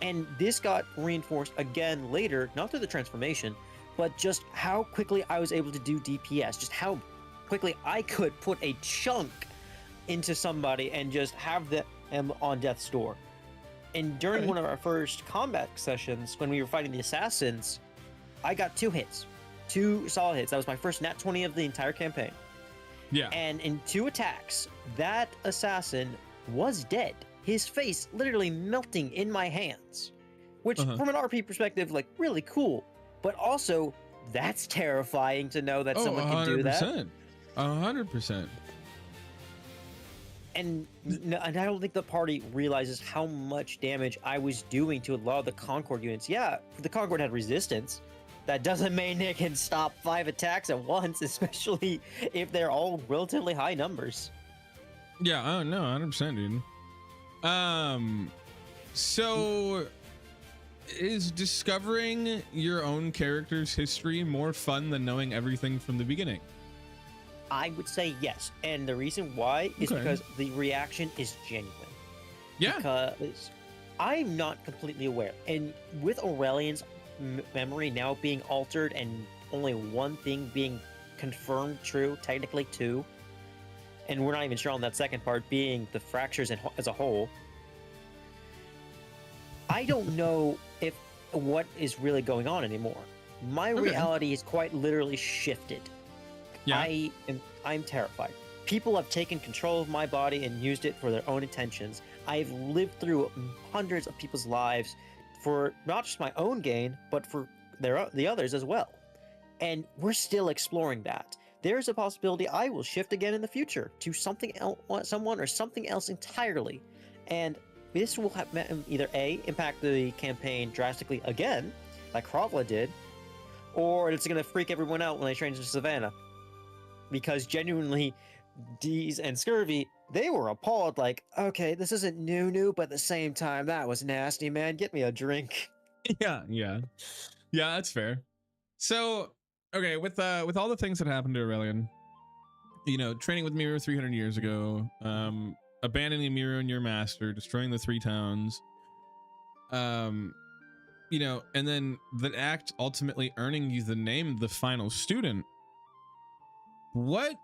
S14: And this got reinforced again later, not through the transformation, but just how quickly I was able to do DPS, just how quickly I could put a chunk into somebody and just have them on death's door. And during one of our first combat sessions, when we were fighting the assassins, I got 2 hits, 2 solid hits. That was my first nat 20 of the entire campaign.
S19: Yeah.
S14: And in 2 attacks, that assassin was dead. His face literally melting in my hands, which from an RP perspective, like really cool, but also that's terrifying to know that someone can do that.
S19: 100%.
S14: And I don't think the party realizes how much damage I was doing to a lot of the Concord units. Yeah, the Concord had resistance. That doesn't mean they can stop 5 attacks at once, especially if they're all relatively high numbers.
S19: Yeah, no, 100%, dude. So is discovering your own character's history more fun than knowing everything from the beginning?
S14: I would say yes, and the reason why is because the reaction is genuine.
S19: Yeah.
S14: Because I'm not completely aware, and with Aurelion's memory now being altered and only one thing being confirmed true, technically 2, and we're not even sure on that second part being the fractures as a whole, I don't know if what is really going on anymore. My reality is quite literally shifted. Yeah. I'm terrified. People have taken control of my body and used it for their own intentions. I've lived through hundreds of people's lives for not just my own gain, but for the others as well. And we're still exploring that. There's a possibility I will shift again in the future to something else, someone or something else entirely. And this will have either A, impact the campaign drastically again, like Krovla did, or it's going to freak everyone out when they change to Savannah. Because genuinely, Deez and Scurvy, they were appalled, like, okay, this isn't new, but at the same time, that was nasty, man. Get me a drink.
S19: Yeah, that's fair. So, okay, with all the things that happened to Aurelion, you know, training with Miru 300 years ago, abandoning Miru and your master, destroying the 3 towns, you know, and then the act ultimately earning you the name the final student. What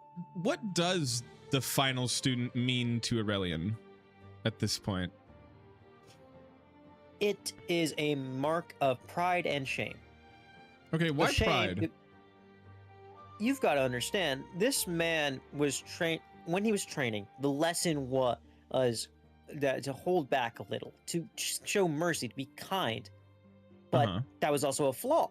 S19: does the final student mean to Aurelion at this point?
S14: It is a mark of pride and shame.
S19: Okay, why pride?
S14: You've got to understand, this man was trained, when he was training, the lesson was that to hold back a little, to show mercy, to be kind. But that was also a flaw,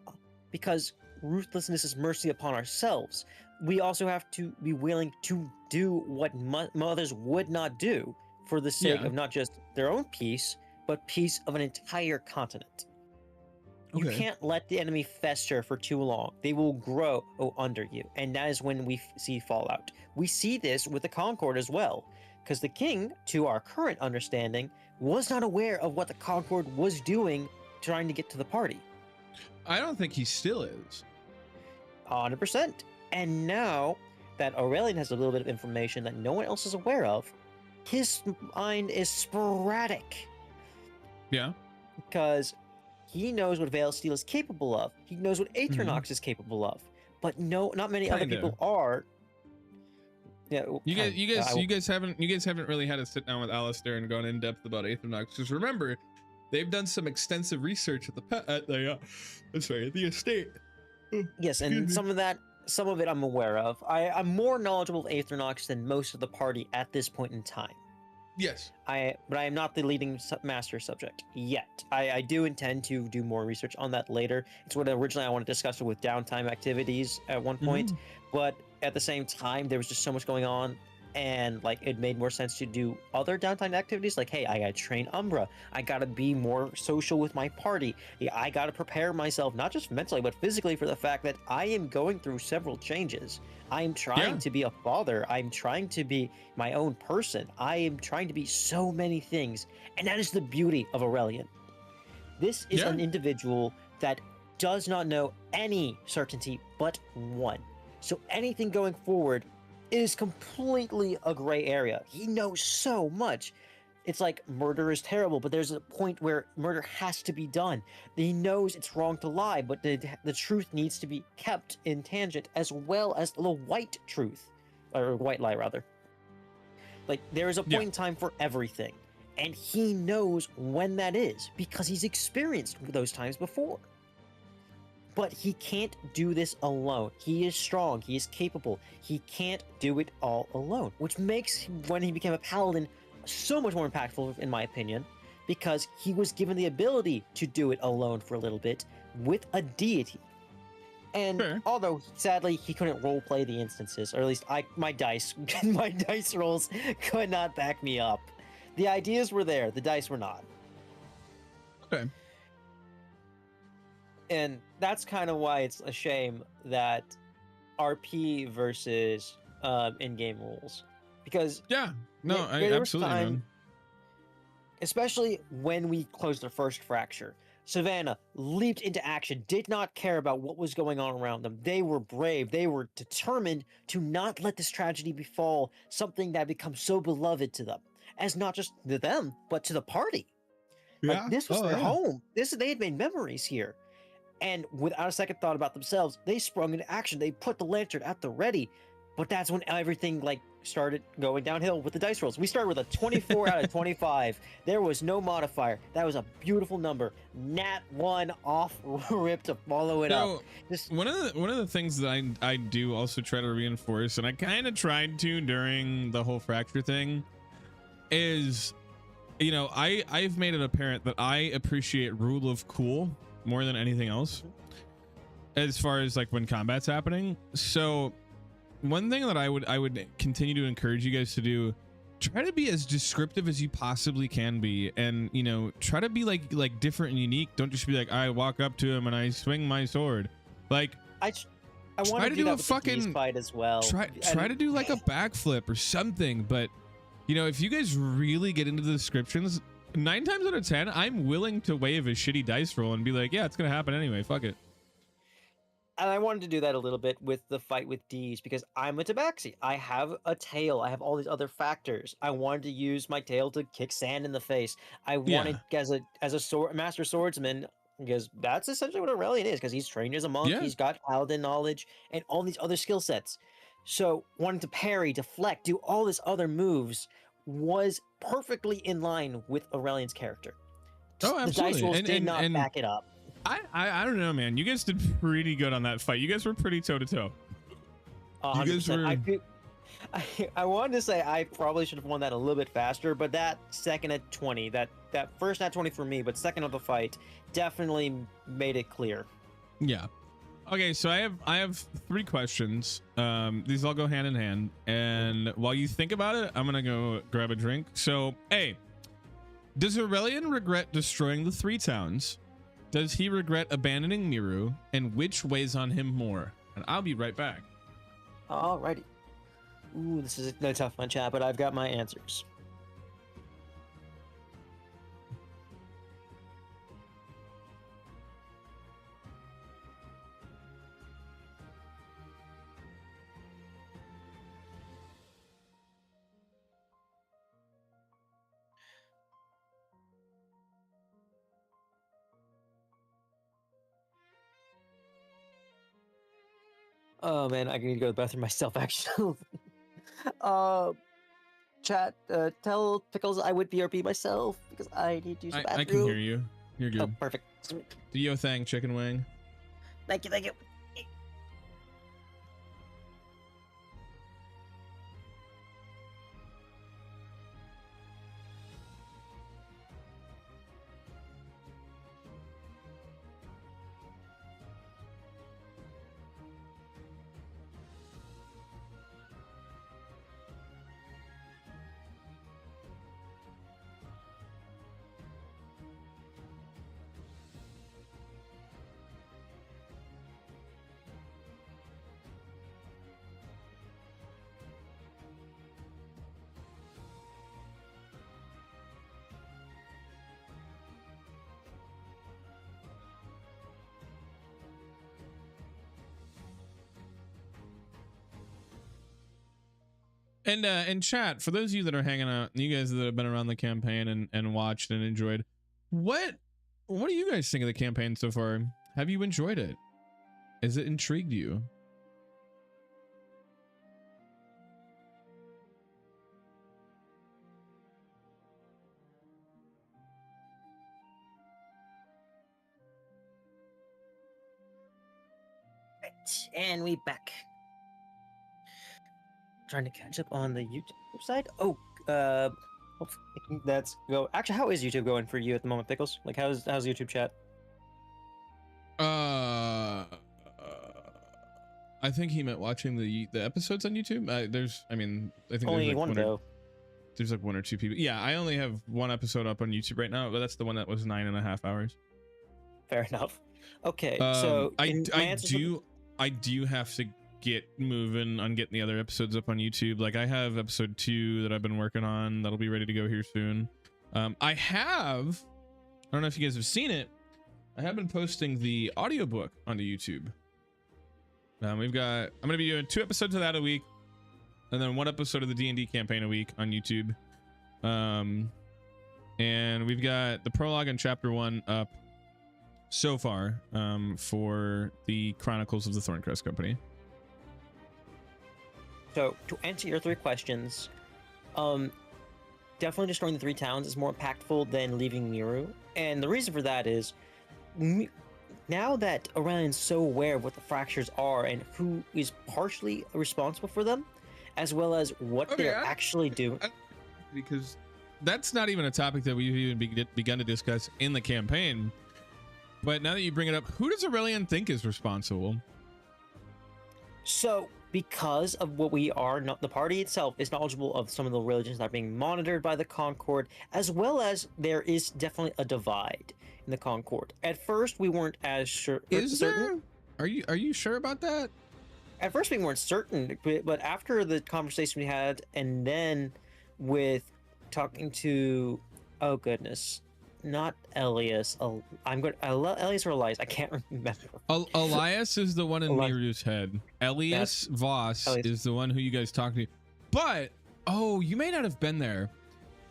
S14: because ruthlessness is mercy upon ourselves. We also have to be willing to do what mothers would not do for the sake
S19: Yeah.
S14: of not just their own peace, but peace of an entire continent. You
S19: Okay.
S14: can't let the enemy fester for too long. They will grow under you, and that is when we see fallout. We see this with the Concord as well, because the king, to our current understanding, was not aware of what the Concord was doing trying to get to the party.
S19: I don't think he still is.
S14: 100%. And now that Aurelion has a little bit of information that no one else is aware of, his mind is sporadic.
S19: Yeah.
S14: Because he knows what Veil Steel is capable of. He knows what Aethernox is capable of. But no, not many other
S19: Kinda.
S14: people are. Yeah,
S19: You guys haven't really had to sit down with Alistair and gone in depth about Aethernox, because remember, they've done some extensive research at the estate.
S14: Yes, and some of it I'm aware of. I'm more knowledgeable of Aethernox than most of the party at this point in time.
S19: Yes.
S14: But I am not the leading master subject yet. I do intend to do more research on that later. It's what originally I wanted to discuss with downtime activities at one point, but at the same time there was just so much going on, and like it made more sense to do other downtime activities. Like, hey, I gotta train Umbra. I gotta be more social with my party. I gotta prepare myself not just mentally but physically for the fact that I am going through several changes. I'm trying to be a father. I'm trying to be my own person. I am trying to be so many things. And that is the beauty of Aurelion. This is an individual that does not know any certainty but one. So anything going forward is completely a gray area. He knows so much. It's like murder is terrible, but there's a point where murder has to be done. He knows it's wrong to lie, but the truth needs to be kept in tangent, as well as the white truth, or white lie rather. Like, there is a point in time for everything, and he knows when that is because he's experienced those times before. But he can't do this alone. He is strong. He is capable. He can't do it all alone, which makes when he became a paladin so much more impactful, in my opinion, because he was given the ability to do it alone for a little bit with a deity. And although sadly he couldn't roleplay the instances, or at least my dice rolls could not back me up. The ideas were there, the dice were not.
S19: Okay.
S14: And that's kind of why it's a shame that RP versus in-game rules, because
S19: I absolutely, man.
S14: Especially when we closed the first fracture, Savannah leaped into action, did not care about what was going on around them. They were brave. They were determined to not let this tragedy befall something that becomes so beloved to them, as not just to them, but to the party.
S19: Yeah.
S14: Like, this was their home. They had made memories here. And without a second thought about themselves, they sprung into action. They put the lantern at the ready. But that's when everything started going downhill with the dice rolls. We started with a 24 out of 25. There was no modifier. That was a beautiful number. Nat 1 off rip to follow it up.
S19: One of the things that I do also try to reinforce, and I kind of tried to during the whole fracture thing, is, you know, I've made it apparent that I appreciate rule of cool more than anything else, as far as like when combat's happening. So one thing that I would continue to encourage you guys to do, try to be as descriptive as you possibly can be, and you know, try to be like different and unique. Don't just be like, I walk up to him and I swing my sword. Like,
S14: I want to do a fucking fight as well.
S19: Try to do like a backflip or something. But you know, if you guys really get into the descriptions, 9 times out of 10, I'm willing to wave a shitty dice roll and be like, yeah, it's gonna happen anyway. Fuck it.
S14: And I wanted to do that a little bit with the fight with Deez, because I'm a tabaxi. I have a tail. I have all these other factors. I wanted to use my tail to kick sand in the face. I wanted as a master swordsman, because that's essentially what Aurelion is, because he's trained as a monk. He's got paladin knowledge and all these other skill sets. So wanting to parry, deflect, do all this other moves was perfectly in line with Aurelion's character.
S19: Oh, absolutely.
S14: The dice rolls did not back it up.
S19: I don't know, man. You guys did pretty good on that fight. You guys were pretty toe to toe. You guys were.
S14: I wanted to say I probably should have won that a little bit faster, but that second at 20, that first at 20 for me, but second of the fight definitely made it clear.
S19: Yeah. Okay, so I have 3 questions. These all go hand in hand, and while you think about it, I'm gonna go grab a drink. So, A, does Aurelion regret destroying the 3 towns? Does he regret abandoning Miru? And which weighs on him more? And I'll be right back.
S14: Alrighty. Ooh, this is a tough one, chat, but I've got my answers. Oh man, I need to go to the bathroom myself, actually. Chat, tell Pickles I would BRB myself because I need to use the bathroom.
S19: I can hear you. You're good.
S14: Oh, perfect.
S19: Do yo thang, chicken wing.
S14: Thank you, thank you.
S19: And in chat, for those of you that are hanging out, you guys that have been around the campaign and watched and enjoyed, what do you guys think of the campaign so far? Have you enjoyed it? Has it intrigued you?
S14: Right, and we back. Trying to catch up on the YouTube side. Oh, that's go. Actually, how is YouTube going for you at the moment, Pickles? Like, how's YouTube chat?
S19: I think he meant watching the episodes on YouTube. I think
S14: Only
S19: there's like
S14: one though.
S19: There's like 1 or 2 people. Yeah, I only have 1 episode up on YouTube right now, but that's the one that was 9.5 hours.
S14: Fair enough. Okay,
S19: So
S14: so
S19: I do have to get moving on getting the other episodes up on YouTube. Like I have episode 2 that I've been working on that'll be ready to go here soon. I don't know if you guys have seen it. I have been posting the audiobook onto YouTube. I'm gonna be doing 2 episodes of that a week, and then 1 episode of the D&D campaign a week on YouTube. And we've got the prologue and chapter 1 up so far for the Chronicles of the Thornecrest Company.
S14: So to answer your 3 questions, definitely destroying the 3 towns is more impactful than leaving Miru, and the reason for that is now that Aurelion's so aware of what the fractures are and who is partially responsible for them, as well as what they're actually doing.
S19: Because that's not even a topic that we've even begun to discuss in the campaign. But now that you bring it up, who does Aurelion think is responsible?
S14: So, because of what we are, not the party itself is knowledgeable of some of the religions that are being monitored by the Concord, as well as there is definitely a divide in the Concord. At first, we weren't as sure.
S19: Is there? Are you sure about that?
S14: At first, we weren't certain, but after the conversation we had, and then with talking to, oh goodness, not Elias. Elias or Elias? I can't remember.
S19: Elias is the one in Miru's head. Elias Voss is the one who you guys talked to. But you may not have been there.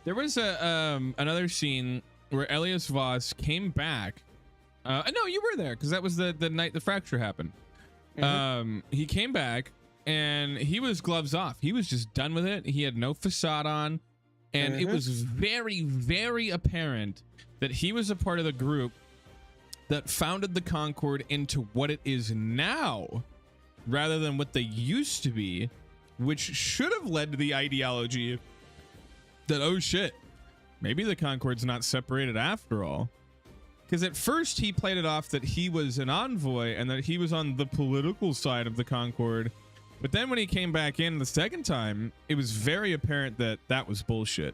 S19: There was another scene where Elias Voss came back. No, you were there because that was the night the fracture happened. He came back and he was gloves off. He was just done with it. He had no facade on, and it was very, very apparent that he was a part of the group that founded the Concord into what it is now, rather than what they used to be, which should have led to the ideology that, oh shit, maybe the Concord's not separated after all. Because at first he played it off that he was an envoy and that he was on the political side of the Concord. But then when he came back in the second time, it was very apparent that that was bullshit.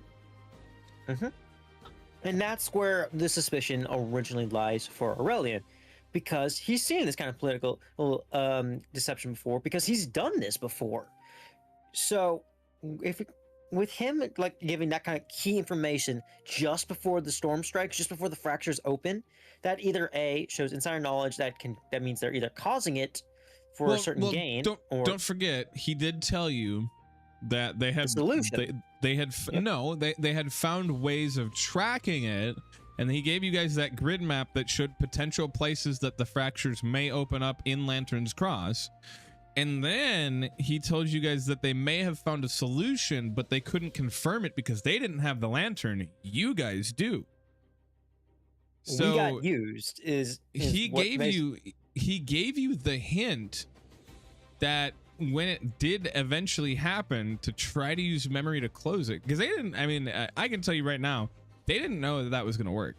S14: And that's where the suspicion originally lies for Aurelion, because he's seen this kind of political deception before, because he's done this before. So if with him like giving that kind of key information just before the storm strikes, just before the fractures open, that either A, shows insider knowledge that means they're either causing it for a certain gain.
S19: Don't forget, he did tell you that they had they had found ways of tracking it, and he gave you guys that grid map that showed potential places that the fractures may open up in Lantern's Cross. And then he told you guys that they may have found a solution, but they couldn't confirm it because they didn't have the lantern. You guys do. So
S14: we got used
S19: he gave you the hint that when it did eventually happen, to try to use memory to close it, because they didn't. I mean, I can tell you right now, they didn't know that that was going to work.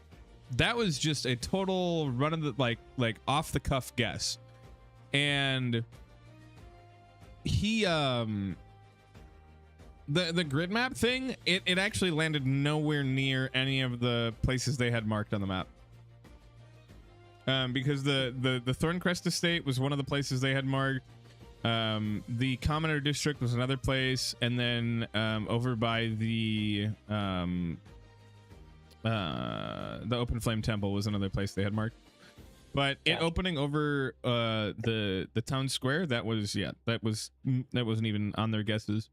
S19: That was just a total run of the like off the cuff guess. And he the grid map thing, it actually landed nowhere near any of the places they had marked on the map. Because the Thornecrest estate was one of the places they had marked. The Commoner district was another place, and then over by the Open Flame Temple was another place they had marked. But it opening over the town square, that wasn't even on their guesses.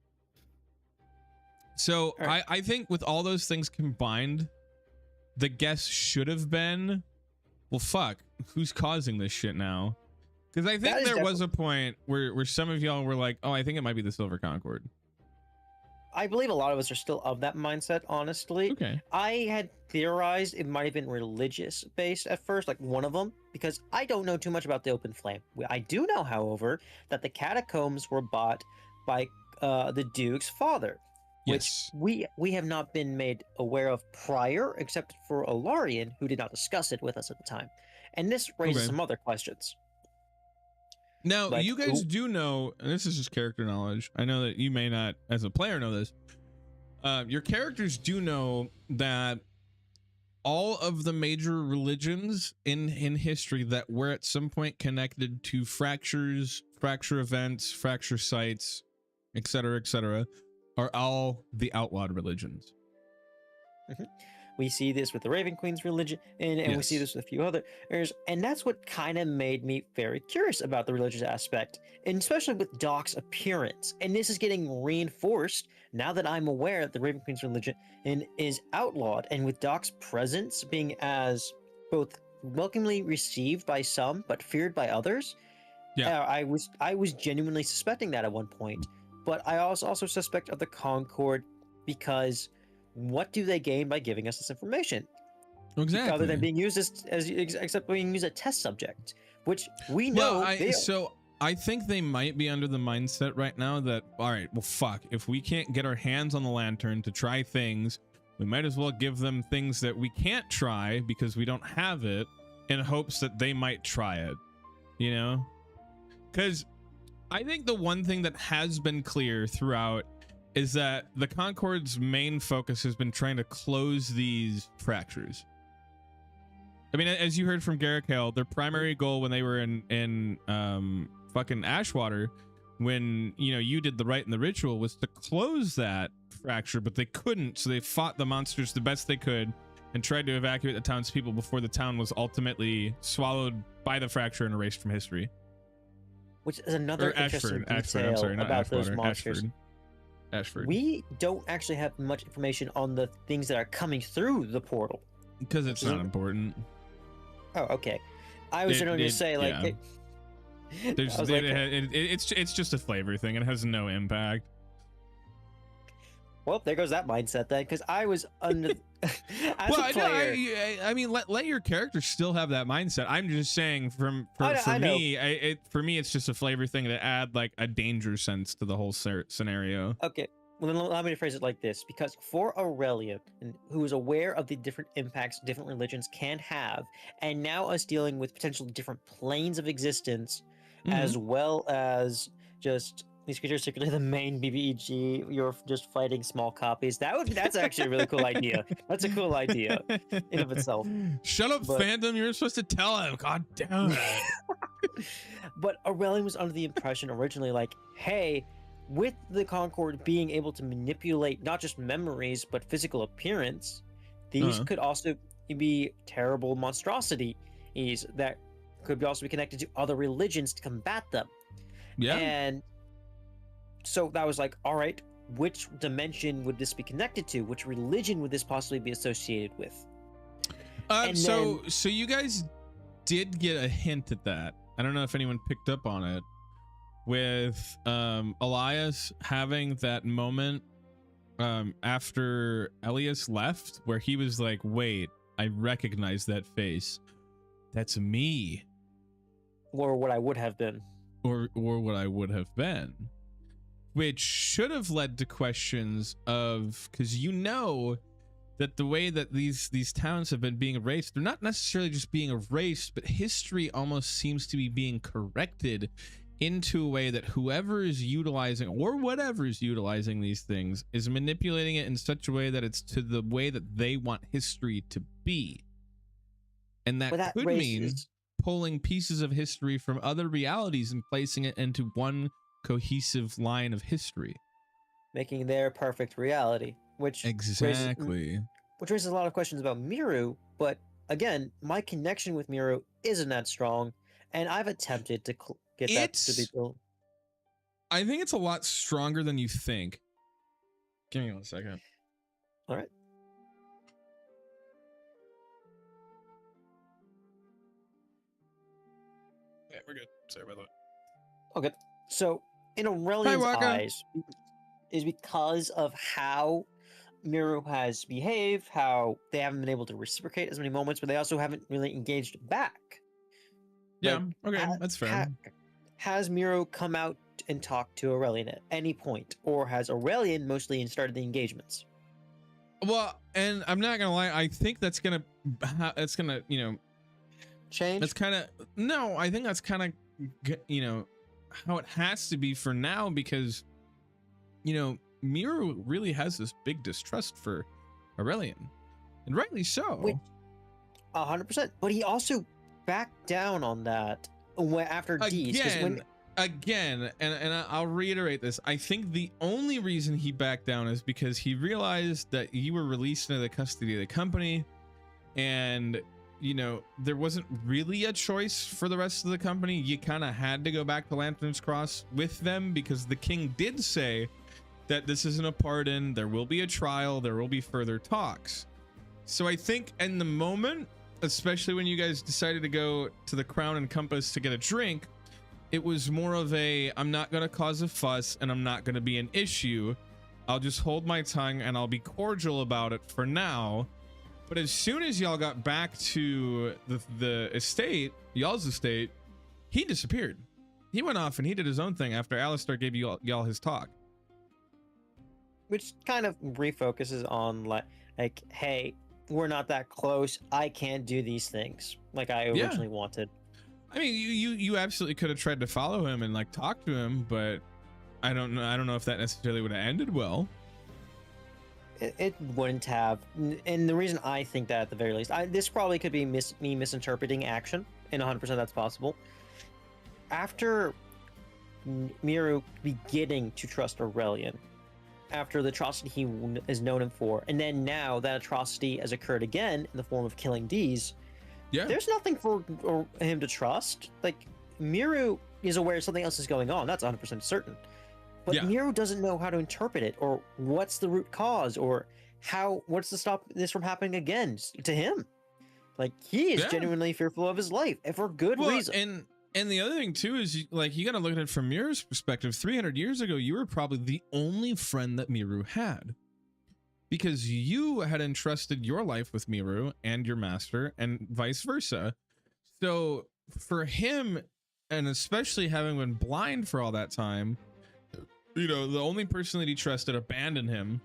S19: So I think with all those things combined, the guess should have been, well, fuck, who's causing this shit now? Because I think there was a point where some of y'all were like, oh, I think it might be the Silver Concord.
S14: I believe a lot of us are still of that mindset, honestly.
S19: Okay.
S14: I had theorized it might have been religious based at first, like one of them, because I don't know too much about the Open Flame. I do know, however, that the catacombs were bought by the Duke's father, which we have not been made aware of prior, except for Aurelion, who did not discuss it with us at the time. And this raises some other questions.
S19: Now, like, you guys do know, and this is just character knowledge, I know that you may not, as a player, know this. Your characters do know that all of the major religions in history that were at some point connected to fractures, fracture events, fracture sites, etc., are all the outlawed religions.
S14: We see this with the Raven Queen's religion, and we see this with a few others, and that's what kind of made me very curious about the religious aspect, and especially with Doc's appearance. And this is getting reinforced now that I'm aware that the Raven Queen's religion is outlawed, and with Doc's presence being as both welcomely received by some but feared by others. I was genuinely suspecting that at one point, but I also suspect of the Concord, because what do they gain by giving us this information?
S19: Exactly.
S14: Other than being used except being used as a test subject, which we know.
S19: So I think they might be under the mindset right now that, all right, well, fuck, if we can't get our hands on the lantern to try things, we might as well give them things that we can't try because we don't have it, in hopes that they might try it, you know? Because I think the one thing that has been clear throughout is that the Concord's main focus has been trying to close these fractures. I mean, as you heard from Garrick Hale, their primary goal when they were in fucking Ashwater, when, you know, you did the rite and the ritual, was to close that fracture, but they couldn't, so they fought the monsters the best they could and tried to evacuate the townspeople before the town was ultimately swallowed by the fracture and erased from history.
S14: Which is another interesting detail about those monsters.
S19: Ashford.
S14: We don't actually have much information on the things that are coming through the portal.
S19: Because it's not important.
S14: Oh, okay. I was going to say, like...
S19: It's just a flavor thing. It has no impact.
S14: Well, there goes that mindset then, because I was under... as a player...
S19: I mean, let your character still have that mindset. I'm just saying, for me, it's just a flavor thing to add like a danger sense to the whole scenario.
S14: Okay. allow me to phrase it like this, because for Aurelion, who is aware of the different impacts different religions can have, and now us dealing with potentially different planes of existence, as well as just these creatures, particularly the main BBEG, you're just fighting small copies. That's actually a really cool idea. That's a cool idea in of itself.
S19: Shut up, fandom. You're supposed to tell him. God damn it.
S14: But Aurelion was under the impression originally, like, hey, with the Concord being able to manipulate not just memories, but physical appearance, these could also be terrible monstrosities that could also be connected to other religions to combat them.
S19: Yeah.
S14: And so that was like, all right, which dimension would this be connected to? Which religion would this possibly be associated with?
S19: So you guys did get a hint at that. I don't know if anyone picked up on it. With Elias having that moment after Elias left, where he was like, wait, I recognize that face. That's me.
S14: Or what I would have been.
S19: Or what I would have been. Which should have led to questions of, because you know that the way that these towns have been being erased, they're not necessarily just being erased, but history almost seems to be being corrected into a way that whoever is utilizing or whatever is utilizing these things is manipulating it in such a way that it's to the way that they want history to be. And that could mean pulling pieces of history from other realities and placing it into one cohesive line of history.
S14: Making their perfect reality, which raises a lot of questions about Miru, but again, my connection with Miru isn't that strong, and I've attempted to get that to be built.
S19: I think it's a lot stronger than you think. Give me 1 second.
S14: All right.
S19: Yeah, we're good. Sorry about that.
S14: Okay. So, in Aurelion's eyes, is because of how Miru has behaved, how they haven't been able to reciprocate as many moments, but they also haven't really engaged back.
S19: Yeah, okay, that's fair.
S14: Has Miru come out and talked to Aurelion at any point, or has Aurelion mostly started the engagements?
S19: Well, and I'm not gonna lie, I think that's gonna, you know,
S14: change.
S19: That's kind of no. I think that's kind of, you know, how it has to be for now, because, you know, Miru really has this big distrust for Aurelion, and rightly so.
S14: 100%. But he also backed down on that after Deez.
S19: Again, and I'll reiterate this. I think the only reason he backed down is because he realized that you were released into the custody of the company, and, you know, there wasn't really a choice for the rest of the company. You kind of had to go back to Lantern's Cross with them, because the king did say that this isn't a pardon. There will be a trial. There will be further talks. So I think in the moment, especially when you guys decided to go to the Crown and Compass to get a drink, it was more of a, I'm not going to cause a fuss and I'm not going to be an issue. I'll just hold my tongue and I'll be cordial about it for now. But as soon as y'all got back to the estate, y'all's estate, he disappeared. He went off and he did his own thing after Alistair gave y'all his talk.
S14: Which kind of refocuses on like, hey, we're not that close. I can't do these things like I originally wanted.
S19: I mean, you absolutely could have tried to follow him and like talk to him, but I don't know if that necessarily would have ended well.
S14: It wouldn't have, and the reason I think that at the very least, this probably could be me misinterpreting action, and 100% that's possible. After Miru beginning to trust Aurelion, after the atrocity he is known him for, and then now that atrocity has occurred again in the form of killing Deez, there's nothing for him to trust. Like, Miru is aware something else is going on. That's 100% certain. But Miru doesn't know how to interpret it, or what's the root cause, or what's to stop this from happening again to him. Like, he is genuinely fearful of his life, and for good reason.
S19: And the other thing too is, like, you got to look at it from Miru's perspective. 300 years ago, you were probably the only friend that Miru had, because you had entrusted your life with Miru and your master, and vice versa. So for him, and especially having been blind for all that time, you know, the only person that he trusted abandoned him.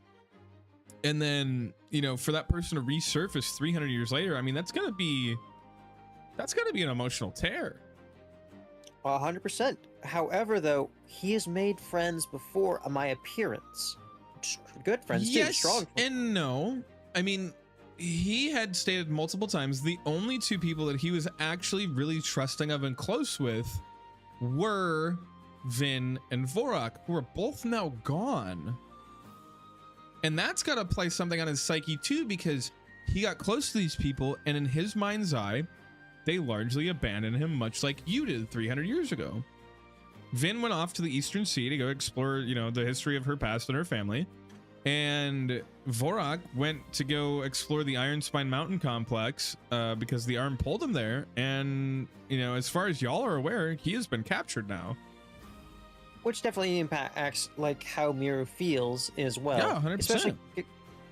S19: And then, you know, for that person to resurface 300 years later, I mean, that's gotta be an emotional tear.
S14: 100%. However, though, he has made friends before my appearance. Good friends, too.
S19: Yes
S14: Strong friends.
S19: and no. I mean, he had stated multiple times the only two people that he was actually really trusting of and close with were Vin and Vorak, who are both now gone. And that's got to play something on his psyche too, because he got close to these people, and in his mind's eye, they largely abandoned him, much like you did 300 years ago. Vin went off to the Eastern Sea to go explore, you know, the history of her past and her family. And Vorak went to go explore the Iron Spine Mountain complex because the arm pulled him there. And, you know, as far as y'all are aware, he has been captured now.
S14: Which definitely impacts like how Miru feels as well.
S19: Yeah, 100%.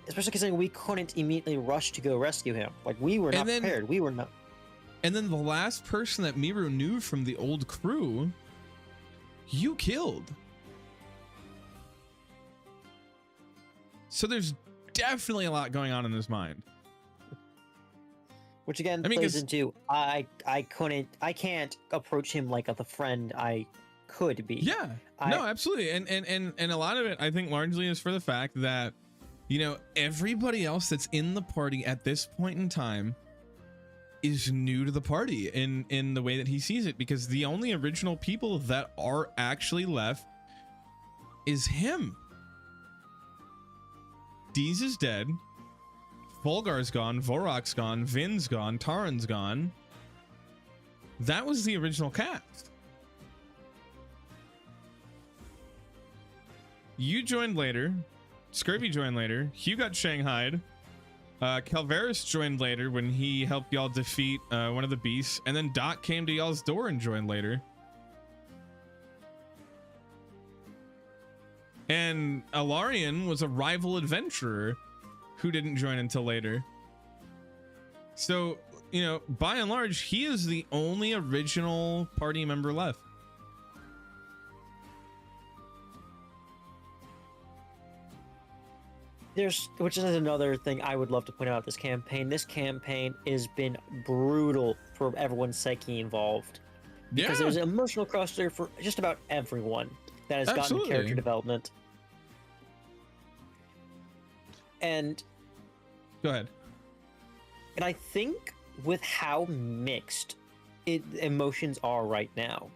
S14: Especially considering we couldn't immediately rush to go rescue him. Like, we were not prepared. We were not.
S19: And then the last person that Miru knew from the old crew, you killed. So there's definitely a lot going on in his mind.
S14: Which again plays into I can't approach him like the friend I could be.
S19: Yeah. No, absolutely. And a lot of it I think largely is for the fact that, you know, everybody else that's in the party at this point in time is new to the party in the way that he sees it, because the only original people that are actually left is him. Deez is dead. Volgar's gone. Vorak's gone. Vin's gone. Taran's gone. That was the original cast. You joined later. Scurvy joined later. Hugh got shanghaied. Calvaris joined later when he helped y'all defeat one of the beasts. And then Doc came to y'all's door and joined later. And Aurelion was a rival adventurer who didn't join until later. So, you know, by and large, he is the only original party member left.
S14: Which is another thing I would love to point out this campaign. This campaign has been brutal for everyone's psyche involved. Because there's an emotional cluster for just about everyone that has gotten character development. And
S19: go ahead.
S14: And I think with how mixed emotions are right now,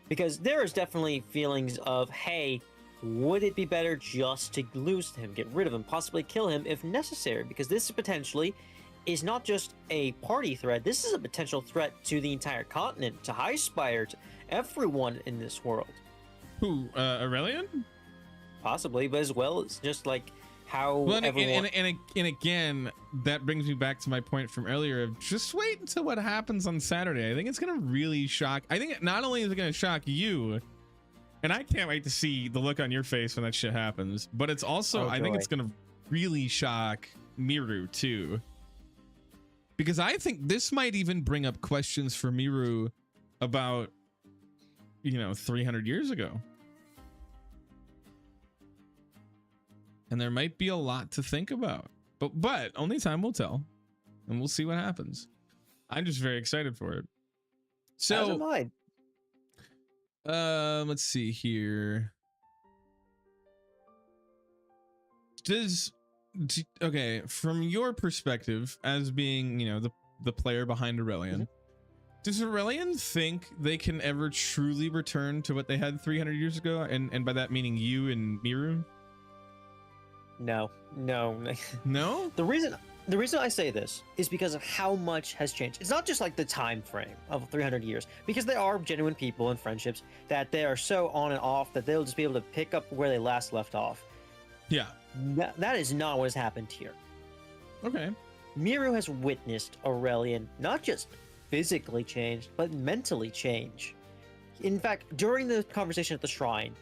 S14: because there is definitely feelings of, hey, would it be better just to lose him, get rid of him, possibly kill him if necessary? Because this potentially is not just a party threat. This is a potential threat to the entire continent, to Highspire, to everyone in this world.
S19: Who, Aurelion?
S14: Possibly, but as well as just like how everyone...
S19: and again, that brings me back to my point from earlier of just wait until what happens on Saturday. I think it's gonna really shock. I think not only is it gonna shock you, and I can't wait to see the look on your face when that shit happens, but it's also, I think it's gonna really shock Miru too. Because I think this might even bring up questions for Miru about, you know, 300 years ago. And there might be a lot to think about. But only time will tell. And we'll see what happens. I'm just very excited for it. So,
S14: as am I.
S19: Let's see here. Okay, from your perspective as being, you know, the player behind Aurelion, does Aurelion think they can ever truly return to what they had 300 years ago? And by that meaning you and Miru?
S14: No.
S19: No?
S14: The reason I say this is because of how much has changed. It's not just like the time frame of 300 years, because there are genuine people and friendships that they are so on and off that they'll just be able to pick up where they last left off.
S19: Yeah.
S14: That is not what has happened here.
S19: Okay.
S14: Miru has witnessed Aurelion not just physically change, but mentally change. In fact, during the conversation at the shrine,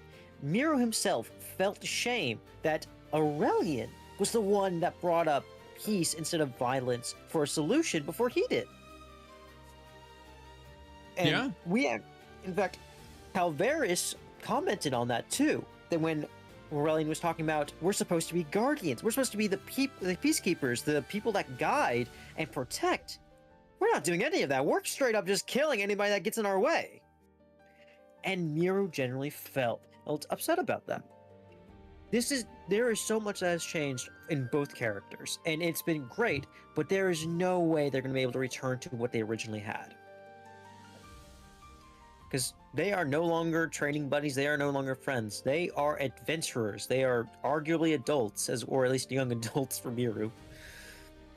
S14: Miru himself felt shame that Aurelion was the one that brought up peace instead of violence for a solution before he did. And in fact, Calvaris commented on that too. that when Aurelion was talking about, we're supposed to be guardians, we're supposed to be the peacekeepers, the people that guide and protect. We're not doing any of that. We're straight up just killing anybody that gets in our way. And Miru generally felt upset about that. There is so much that has changed in both characters, and it's been great, but there is no way they're going to be able to return to what they originally had. Because they are no longer training buddies, they are no longer friends. They are adventurers. They are arguably adults, or at least young adults for Miru.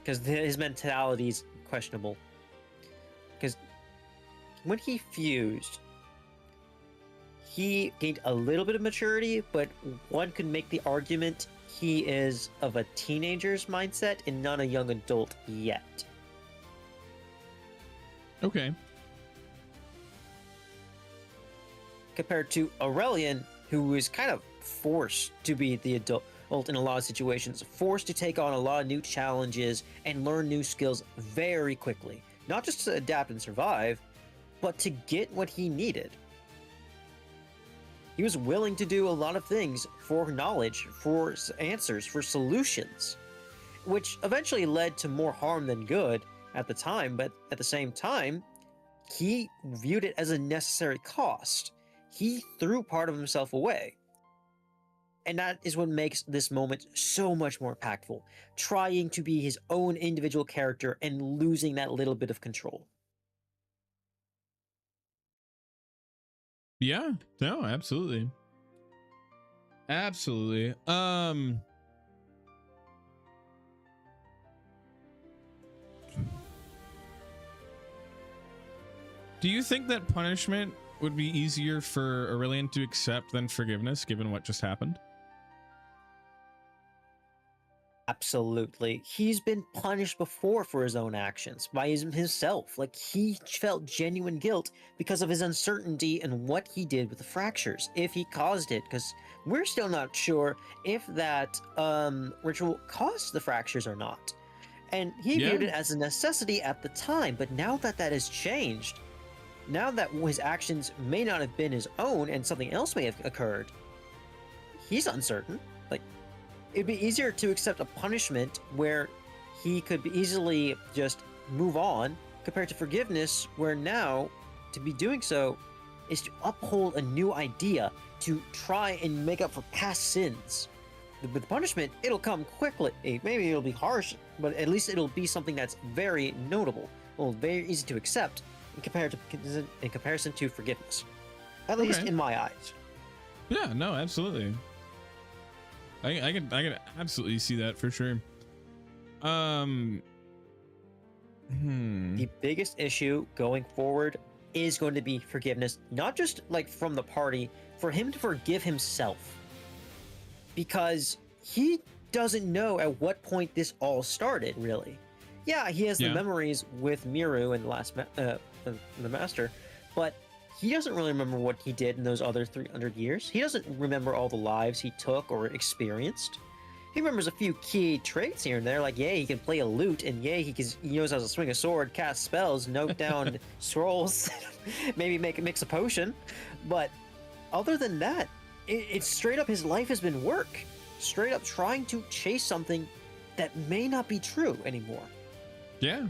S14: Because his mentality is questionable. Because when he fused, he gained a little bit of maturity, but one could make the argument he is of a teenager's mindset and not a young adult yet.
S19: Okay.
S14: Compared to Aurelion, who was kind of forced to be the adult in a lot of situations, forced to take on a lot of new challenges and learn new skills very quickly. Not just to adapt and survive, but to get what he needed. He was willing to do a lot of things for knowledge, for answers, for solutions, which eventually led to more harm than good at the time, but at the same time, he viewed it as a necessary cost. He threw part of himself away. And that is what makes this moment so much more impactful, trying to be his own individual character and losing that little bit of control.
S19: Yeah, no, absolutely. Absolutely. Do you think that punishment would be easier for Aurelion to accept than forgiveness, given what just happened?
S14: Absolutely. He's been punished before for his own actions by himself. Like, he felt genuine guilt because of his uncertainty and what he did with the fractures, if he caused it, because we're still not sure if that ritual caused the fractures or not. And he viewed it as a necessity at the time, but now that that has changed, now that his actions may not have been his own and something else may have occurred, he's uncertain. Like, it'd be easier to accept a punishment where he could easily just move on, compared to forgiveness, where now, to be doing so, is to uphold a new idea, to try and make up for past sins. With punishment, it'll come quickly. Maybe it'll be harsh, but at least it'll be something that's very notable, well, very easy to accept in comparison to forgiveness. At least in my eyes.
S19: Yeah, no, absolutely. I can absolutely see that for sure.
S14: The biggest issue going forward is going to be forgiveness, not just like from the party, for him to forgive himself. Because he doesn't know at what point this all started, really. Yeah, he has the memories with Miru and the Master, but he doesn't really remember what he did in those other 300 years. He doesn't remember all the lives he took or experienced. He remembers a few key traits here and there, like, yeah, he can play a lute, and yeah, he knows how to swing a sword, cast spells, note down scrolls, maybe mix a potion. But other than that, it's straight up his life has been work. Straight up trying to chase something that may not be true anymore.
S19: Yeah.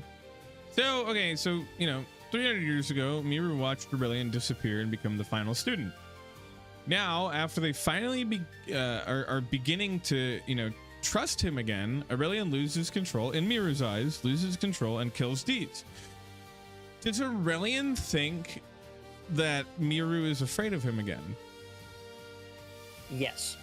S19: So, okay, so, 300 years ago, Miru watched Aurelion disappear and become the final student. Now, after they finally are beginning to, trust him again, Aurelion loses control, in Miru's eyes, loses control and kills Deez. Does Aurelion think that Miru is afraid of him again?
S14: Yes.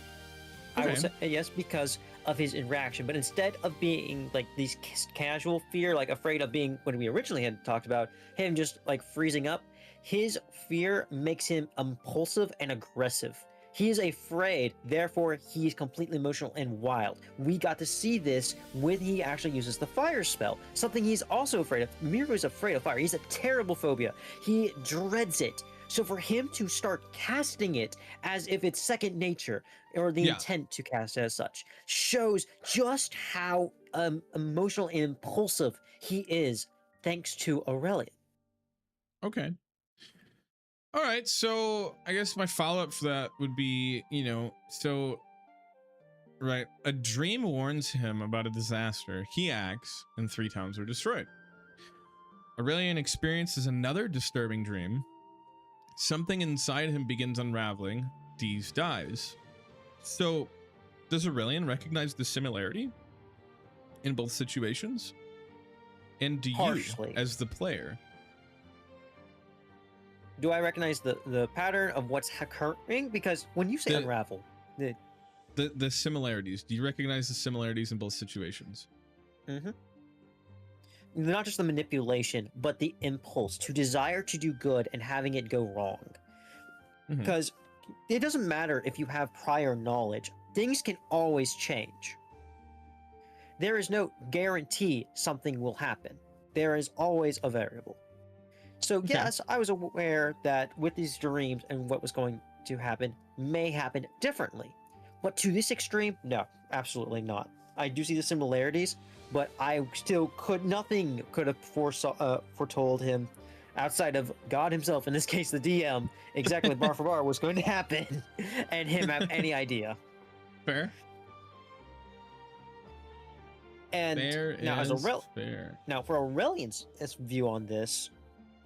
S19: Okay.
S14: I will say yes because of his interaction, but instead of being like these casual fear, like afraid of being what we originally had talked about, him just like freezing up, his fear makes him impulsive and aggressive. He is afraid, therefore he is completely emotional and wild. We got to see this when he actually uses the fire spell, something he's also afraid of. Miru is afraid of fire. He's a terrible phobia. He dreads it. So for him to start casting it as if it's second nature, or the intent to cast it as such, shows just how emotional and impulsive he is, thanks to Aurelion.
S19: Okay. All right, so I guess my follow-up for that would be, right, a dream warns him about a disaster. He acts, and 3 towns are destroyed. Aurelion experiences another disturbing dream. Something inside him begins unraveling. Deez dies. So, does Aurelion recognize the similarity in both situations? And do you, as the player,
S14: do I recognize the pattern of what's occurring? Because when you say unravel,
S19: the similarities, do you recognize the similarities in both situations?
S14: Mm-hmm. Not just the manipulation, but the impulse to desire to do good and having it go wrong. Because it doesn't matter if you have prior knowledge, things can always change. There is no guarantee something will happen. There is always a variable. So yes, I was aware that with these dreams and what was going to happen may happen differently. But to this extreme, no, absolutely not. I do see the similarities, but I still nothing could have foretold him outside of God himself, in this case the DM, exactly bar for bar was going to happen, and him have any idea.
S19: Fair.
S14: And
S19: fair
S14: now,
S19: fair.
S14: Now, for Aurelion's view on this,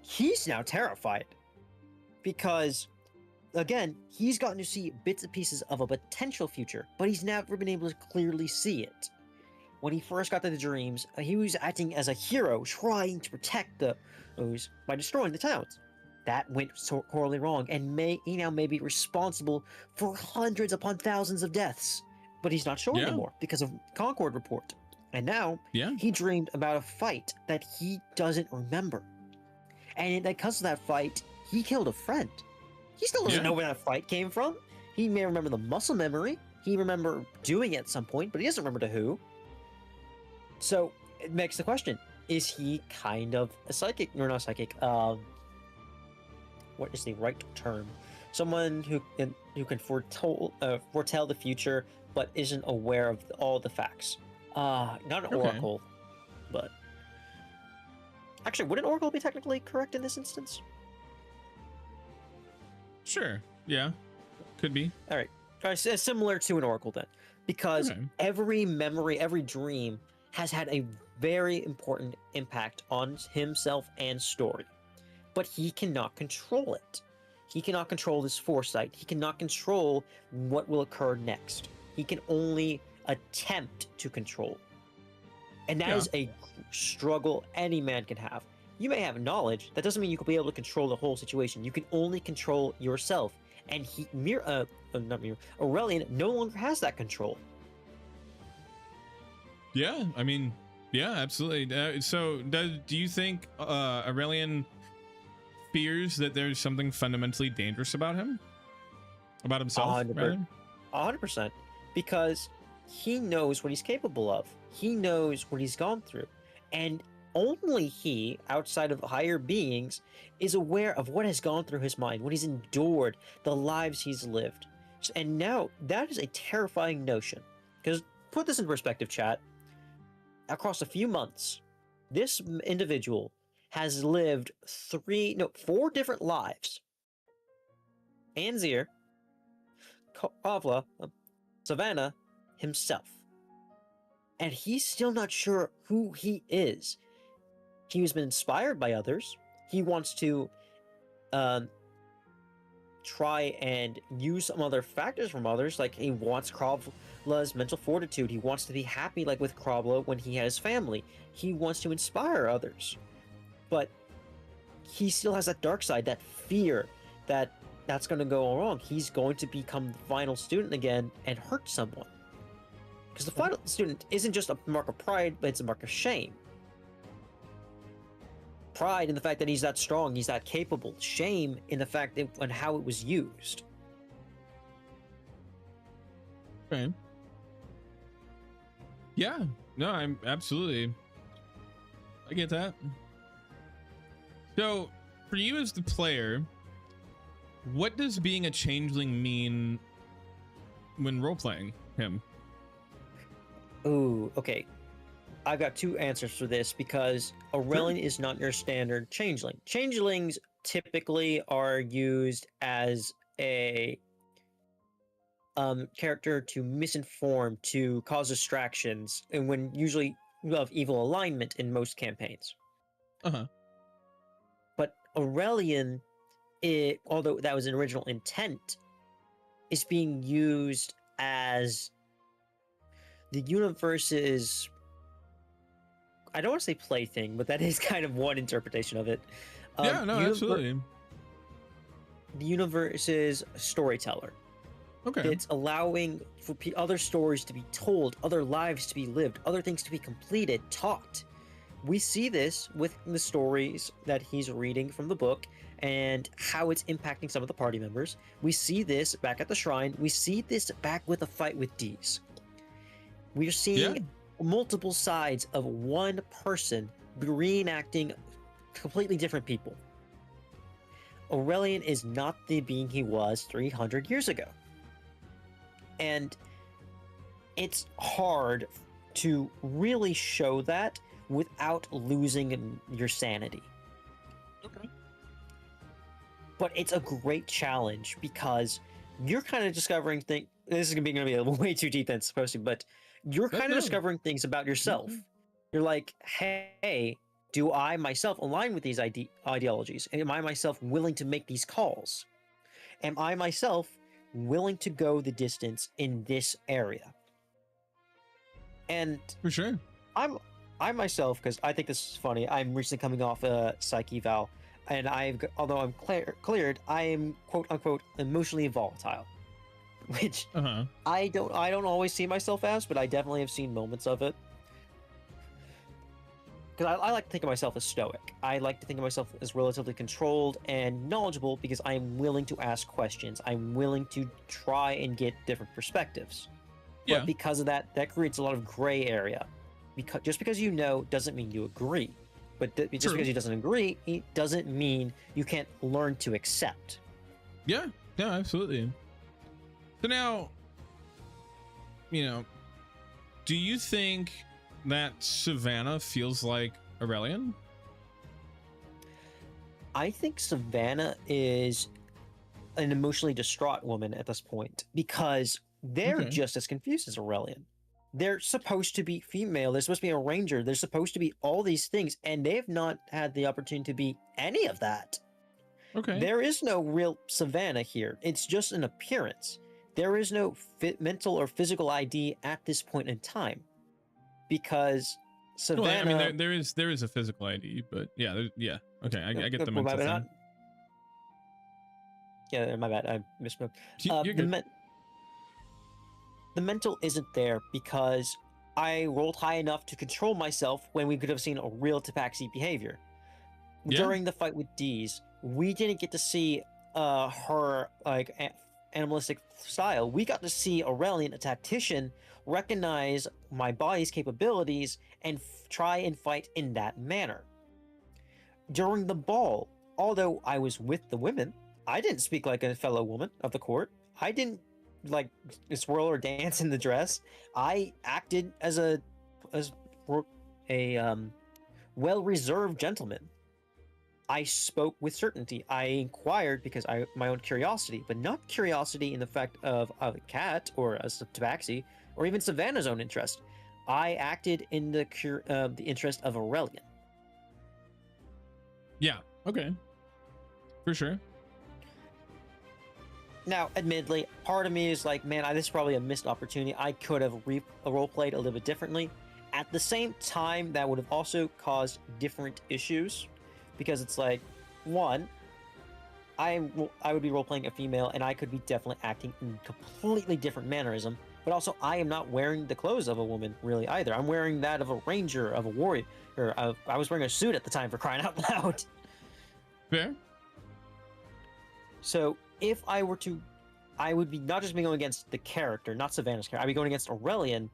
S14: he's now terrified because, again, he's gotten to see bits and pieces of a potential future, but he's never been able to clearly see it. When he first got to the dreams, he was acting as a hero, trying to protect those by destroying the towns. That went so horribly wrong, and he now may be responsible for hundreds upon thousands of deaths. But he's not sure anymore because of Concord report. And now he dreamed about a fight that he doesn't remember. And because of that fight, he killed a friend. He still doesn't know where that fight came from. He may remember the muscle memory. He remember doing it at some point, but he doesn't remember to who. So it makes the question: is he kind of a psychic, or not psychic? What is the right term? Someone who can foretell the future, but isn't aware of all the facts. Not an oracle, but actually, would an oracle be technically correct in this instance?
S19: Sure. Yeah. Could be.
S14: All right. Similar to an oracle then, because every memory, every dream has had a very important impact on himself and story, but he cannot control it. He cannot control his foresight. He cannot control what will occur next. He can only attempt to control. And that is a struggle any man can have. You may have knowledge. That doesn't mean you can be able to control the whole situation. You can only control yourself. And Aurelion no longer has that control.
S19: Yeah, I mean, yeah, absolutely. So, do you think Aurelion fears that there's something fundamentally dangerous about him? About himself,
S14: 100%. Because he knows what he's capable of. He knows what he's gone through. And only he, outside of higher beings, is aware of what has gone through his mind, what he's endured, the lives he's lived. And now, that is a terrifying notion. Because, put this in perspective, chat. Across a few months, this individual has lived 4 different lives. Anzir, Kavla, Savannah, himself. And he's still not sure who he is. He's been inspired by others. He wants to try and use some other factors from others, like he wants Kravla's mental fortitude. He wants to be happy like with Kravla when he had his family. He wants to inspire others. But he still has that dark side, that fear that's going to go wrong. He's going to become the final student again and hurt someone. Because the final student isn't just a mark of pride, but it's a mark of shame. Pride in the fact that he's that strong, he's that capable. Shame in the fact that and how it was used.
S19: Okay. Yeah. No, I'm absolutely. I get that. So, for you as the player, what does being a changeling mean when role-playing him?
S14: Ooh, okay. I've got 2 answers for this because Aurelion is not your standard changeling. Changelings typically are used as a character to misinform, to cause distractions, and when usually of evil alignment in most campaigns. But Aurelion, although that was an original intent, is being used as the universe's, I don't want to say plaything, but that is kind of one interpretation of it.
S19: Yeah, no, absolutely.
S14: The universe's storyteller.
S19: Okay.
S14: It's allowing for other stories to be told, other lives to be lived, other things to be completed, taught. We see this with the stories that he's reading from the book and how it's impacting some of the party members. We see this back at the shrine. We see this back with a fight with Deez. We're seeing multiple sides of one person reenacting completely different people. Aurelion is not the being he was 300 years ago. And it's hard to really show that without losing your sanity.
S19: Okay.
S14: But it's a great challenge because you're kind of discovering things. This is going to be a way too deep than it's supposed to, but you're kind of discovering things about yourself. You're like, hey, do I myself align with these ideologies? Am I myself willing to make these calls? Am I myself willing to go the distance in this area? And
S19: for sure,
S14: I myself, because I think this is funny, I'm recently coming off a psych eval, and although I'm cleared, I am quote unquote emotionally volatile, which I don't always see myself as, but I definitely have seen moments of it. Because I like to think of myself as stoic. I like to think of myself as relatively controlled and knowledgeable because I'm willing to ask questions. I'm willing to try and get different perspectives.
S19: Yeah.
S14: But because of that, that creates a lot of gray area. Just because you know doesn't mean you agree. But just because you doesn't agree, it doesn't mean you can't learn to accept.
S19: Yeah, absolutely. So now, do you think that Savannah feels like Aurelion?
S14: I think Savannah is an emotionally distraught woman at this point because they're just as confused as Aurelion. They're supposed to be female. They're supposed to be a ranger. They're supposed to be all these things, and they have not had the opportunity to be any of that.
S19: Okay.
S14: There is no real Savannah here. It's just an appearance. There is no mental or physical ID at this point in time. Because Savannah...
S19: Well, I mean, there is a physical ID, but yeah, okay, I get the mental thing.
S14: Yeah, my bad, I misspoke.
S19: You're good.
S14: The mental isn't there because I rolled high enough to control myself when we could have seen a real Tabaxi behavior. Yeah. During the fight with Deez, we didn't get to see her animalistic style. We got to see Aurelion, a tactician, recognize my body's capabilities and try and fight in that manner. During the ball, although I was with the women, I didn't speak like a fellow woman of the court. I didn't swirl or dance in the dress. I acted as a well-reserved gentleman. I spoke with certainty. I inquired because my own curiosity, but not curiosity in the fact of a cat or a tabaxi or even Savannah's own interest. I acted in the interest of Aurelion.
S19: Yeah. Okay. For sure.
S14: Now, admittedly, part of me is like, man, this is probably a missed opportunity. I could have role-played a little bit differently. At the same time, that would have also caused different issues. Because it's like, one, I would be role-playing a female, and I could be definitely acting in completely different mannerism. But also, I am not wearing the clothes of a woman, really, either. I'm wearing that of a ranger, of a warrior. I was wearing a suit at the time, for crying out loud.
S19: Fair.
S14: So, if I were to... I would be not just be going against the character, not Savannah's character. I'd be going against Aurelion.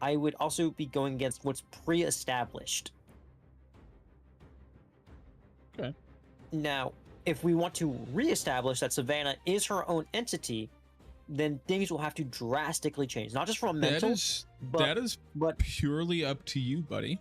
S14: I would also be going against what's pre-established.
S19: Okay.
S14: Now, if we want to re-establish that Savannah is her own entity, then things will have to drastically change. Not just from mental,
S19: that is purely up to you, buddy.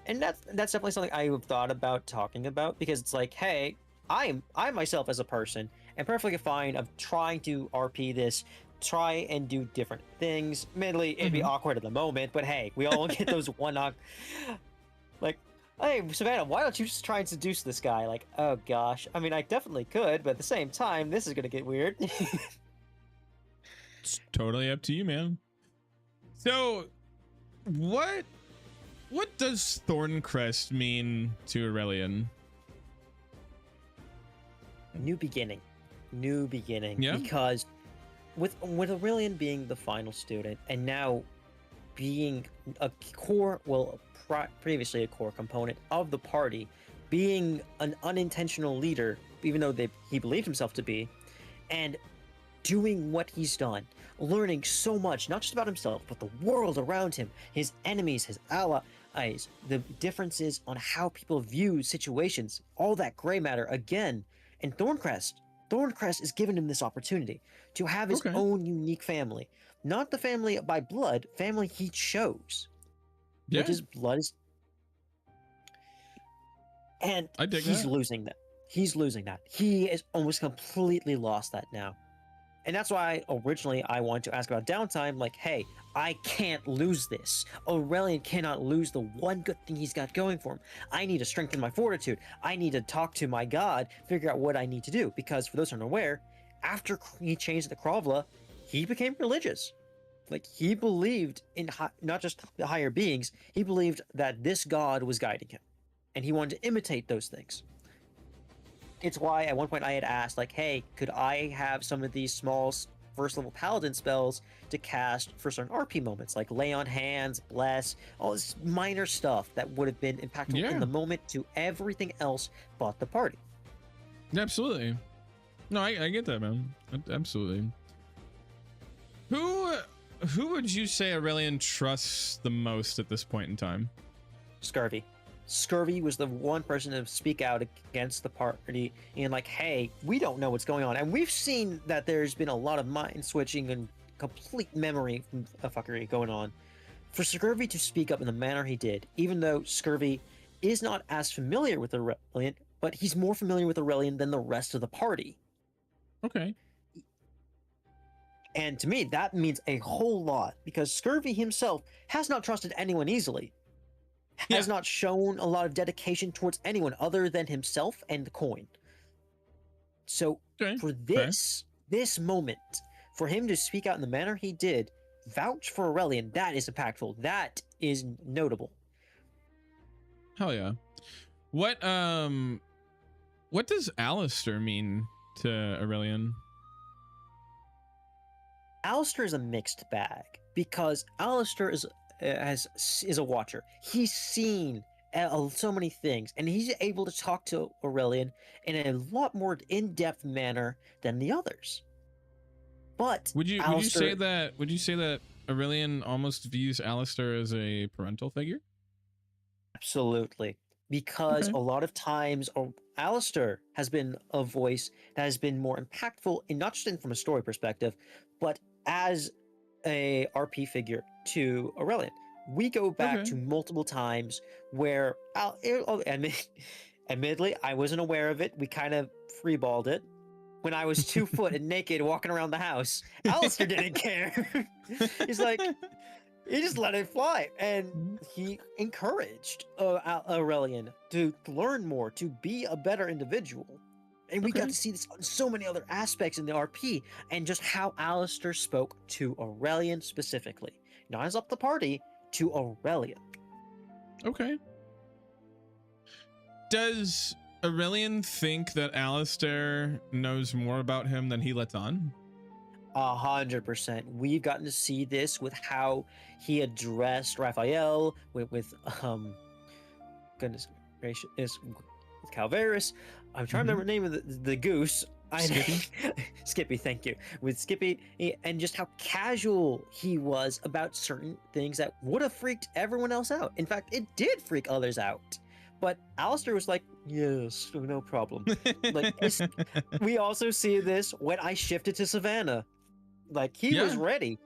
S14: And that's definitely something I've thought about talking about, because it's like, hey, I myself as a person am perfectly fine of trying to RP this, try and do different things. Admittedly, it'd be awkward at the moment, but hey, we all get those like, hey, Savannah, why don't you just try and seduce this guy? Like, oh gosh. I mean, I definitely could, but at the same time, this is gonna get weird.
S19: It's totally up to you, man. So, what does Thornecrest mean to Aurelion?
S14: New beginning.
S19: Yeah.
S14: Because with Aurelion being the final student, and now being a core, well, previously a core component of the party, being an unintentional leader, even though he believed himself to be, and doing what he's done, learning so much, not just about himself, but the world around him, his enemies, his allies, the differences on how people view situations, all that gray matter again. And Thornecrest is giving him this opportunity to have his own unique family. Not the family by blood, family he chose.
S19: Yeah.
S14: Which is blood is... And he's losing that. He's losing that. He is almost completely lost that now. And that's why originally I wanted to ask about downtime, like, hey, I can't lose this. Aurelion cannot lose the one good thing he's got going for him. I need to strengthen my fortitude. I need to talk to my god, figure out what I need to do. Because for those who are unaware, after he changed the Krovla, he became religious. Like, he believed in not just the higher beings, he believed that this god was guiding him. And he wanted to imitate those things. It's why at one point I had asked, like, hey, could I have some of these small first level paladin spells to cast for certain RP moments, like lay on hands, bless, all this minor stuff that would have been impactful in the moment to everything else but the party.
S19: Absolutely. No, I get that, man. Absolutely. Who would you say Aurelion trusts the most at this point in time?
S14: Scurvy. Scurvy was the one person to speak out against the party and like, hey, we don't know what's going on. And we've seen that there's been a lot of mind switching and complete memory fuckery going on. For Scurvy to speak up in the manner he did, even though Scurvy is not as familiar with Aurelion, but he's more familiar with Aurelion than the rest of the party.
S19: Okay.
S14: And to me, that means a whole lot, because Scurvy himself has not trusted anyone easily. Has not shown a lot of dedication towards anyone other than himself and the coin. So for this moment, for him to speak out in the manner he did, vouch for Aurelion, that is impactful. That is notable.
S19: Hell yeah. What does Alistair mean to Aurelion?
S14: Alistair is a mixed bag, because Alistair is a watcher. He's seen so many things, and he's able to talk to Aurelion in a lot more in-depth manner than the others. But
S19: would you say that Aurelion almost views Alistair as a parental figure?
S14: Absolutely, because a lot of times Alistair has been a voice that has been more impactful, and not just from a story perspective, but as a RP figure to Aurelion. We go back to multiple times where, admittedly, I wasn't aware of it. We kind of freeballed it. When I was 2 foot and naked walking around the house, Alistair didn't care. He's like, he just let it fly. And he encouraged Aurelion to learn more, to be a better individual. And we got to see this on so many other aspects in the RP, and just how Alistair spoke to Aurelion specifically. Not as up the party, to Aurelion.
S19: Okay. Does Aurelion think that Alistair knows more about him than he lets on?
S14: 100%. We've gotten to see this with how he addressed Raphael, with goodness gracious, with Calvaris. I'm trying to remember the name of the goose.
S19: Skippy?
S14: Skippy, thank you. With Skippy, and just how casual he was about certain things that would have freaked everyone else out. In fact, it did freak others out. But Alistair was like, yes, no problem. Like, we also see this when I shifted to Savannah. Like, he was ready.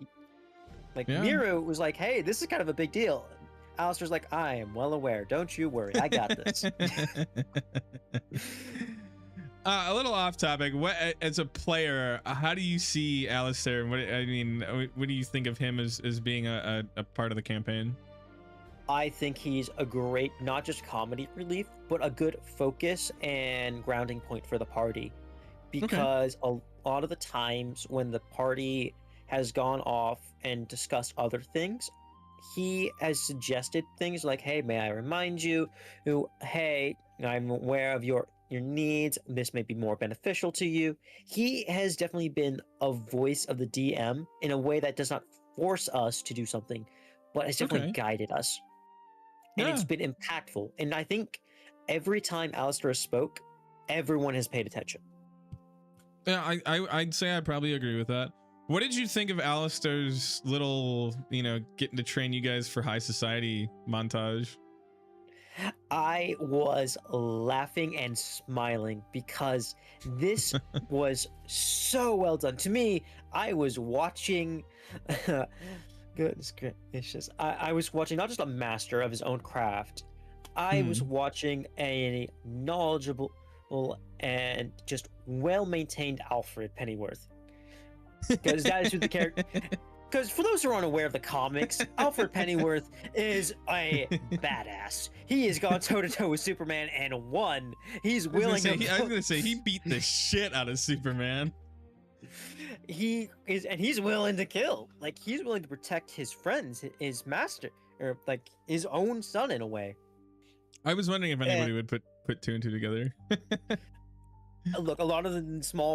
S14: Like, Miru was like, hey, this is kind of a big deal. Alistair's like, I am well aware. Don't you worry. I got this.
S19: A little off topic. What, as a player, how do you see Alistair? What do you think of him as being a part of the campaign?
S14: I think he's a great, not just comedy relief, but a good focus and grounding point for the party. Because a lot of the times when the party has gone off and discussed other things, he has suggested things like, hey, may I remind you, hey, I'm aware of your needs, this may be more beneficial to you. He has definitely been a voice of the DM in a way that does not force us to do something, but has definitely guided us. And it's been impactful. And I think every time Alistair spoke, everyone has paid attention.
S19: Yeah, I'd say I probably agree with that. What did you think of Alistair's little, getting to train you guys for high society montage?
S14: I was laughing and smiling because this was so well done. To me, I was watching... Goodness gracious. I was watching not just a master of his own craft. I was watching a knowledgeable and just well-maintained Alfred Pennyworth. Because that is who the character... Because for those who are unaware of the comics, Alfred Pennyworth is a badass. He has gone toe-to-toe with Superman and won. He's willing to...
S19: I was going to say, he beat the shit out of Superman.
S14: He's willing to kill. Like, he's willing to protect his friends, his master, or like his own son in a way.
S19: I was wondering if anybody would put two and two together.
S14: Look, a lot of the small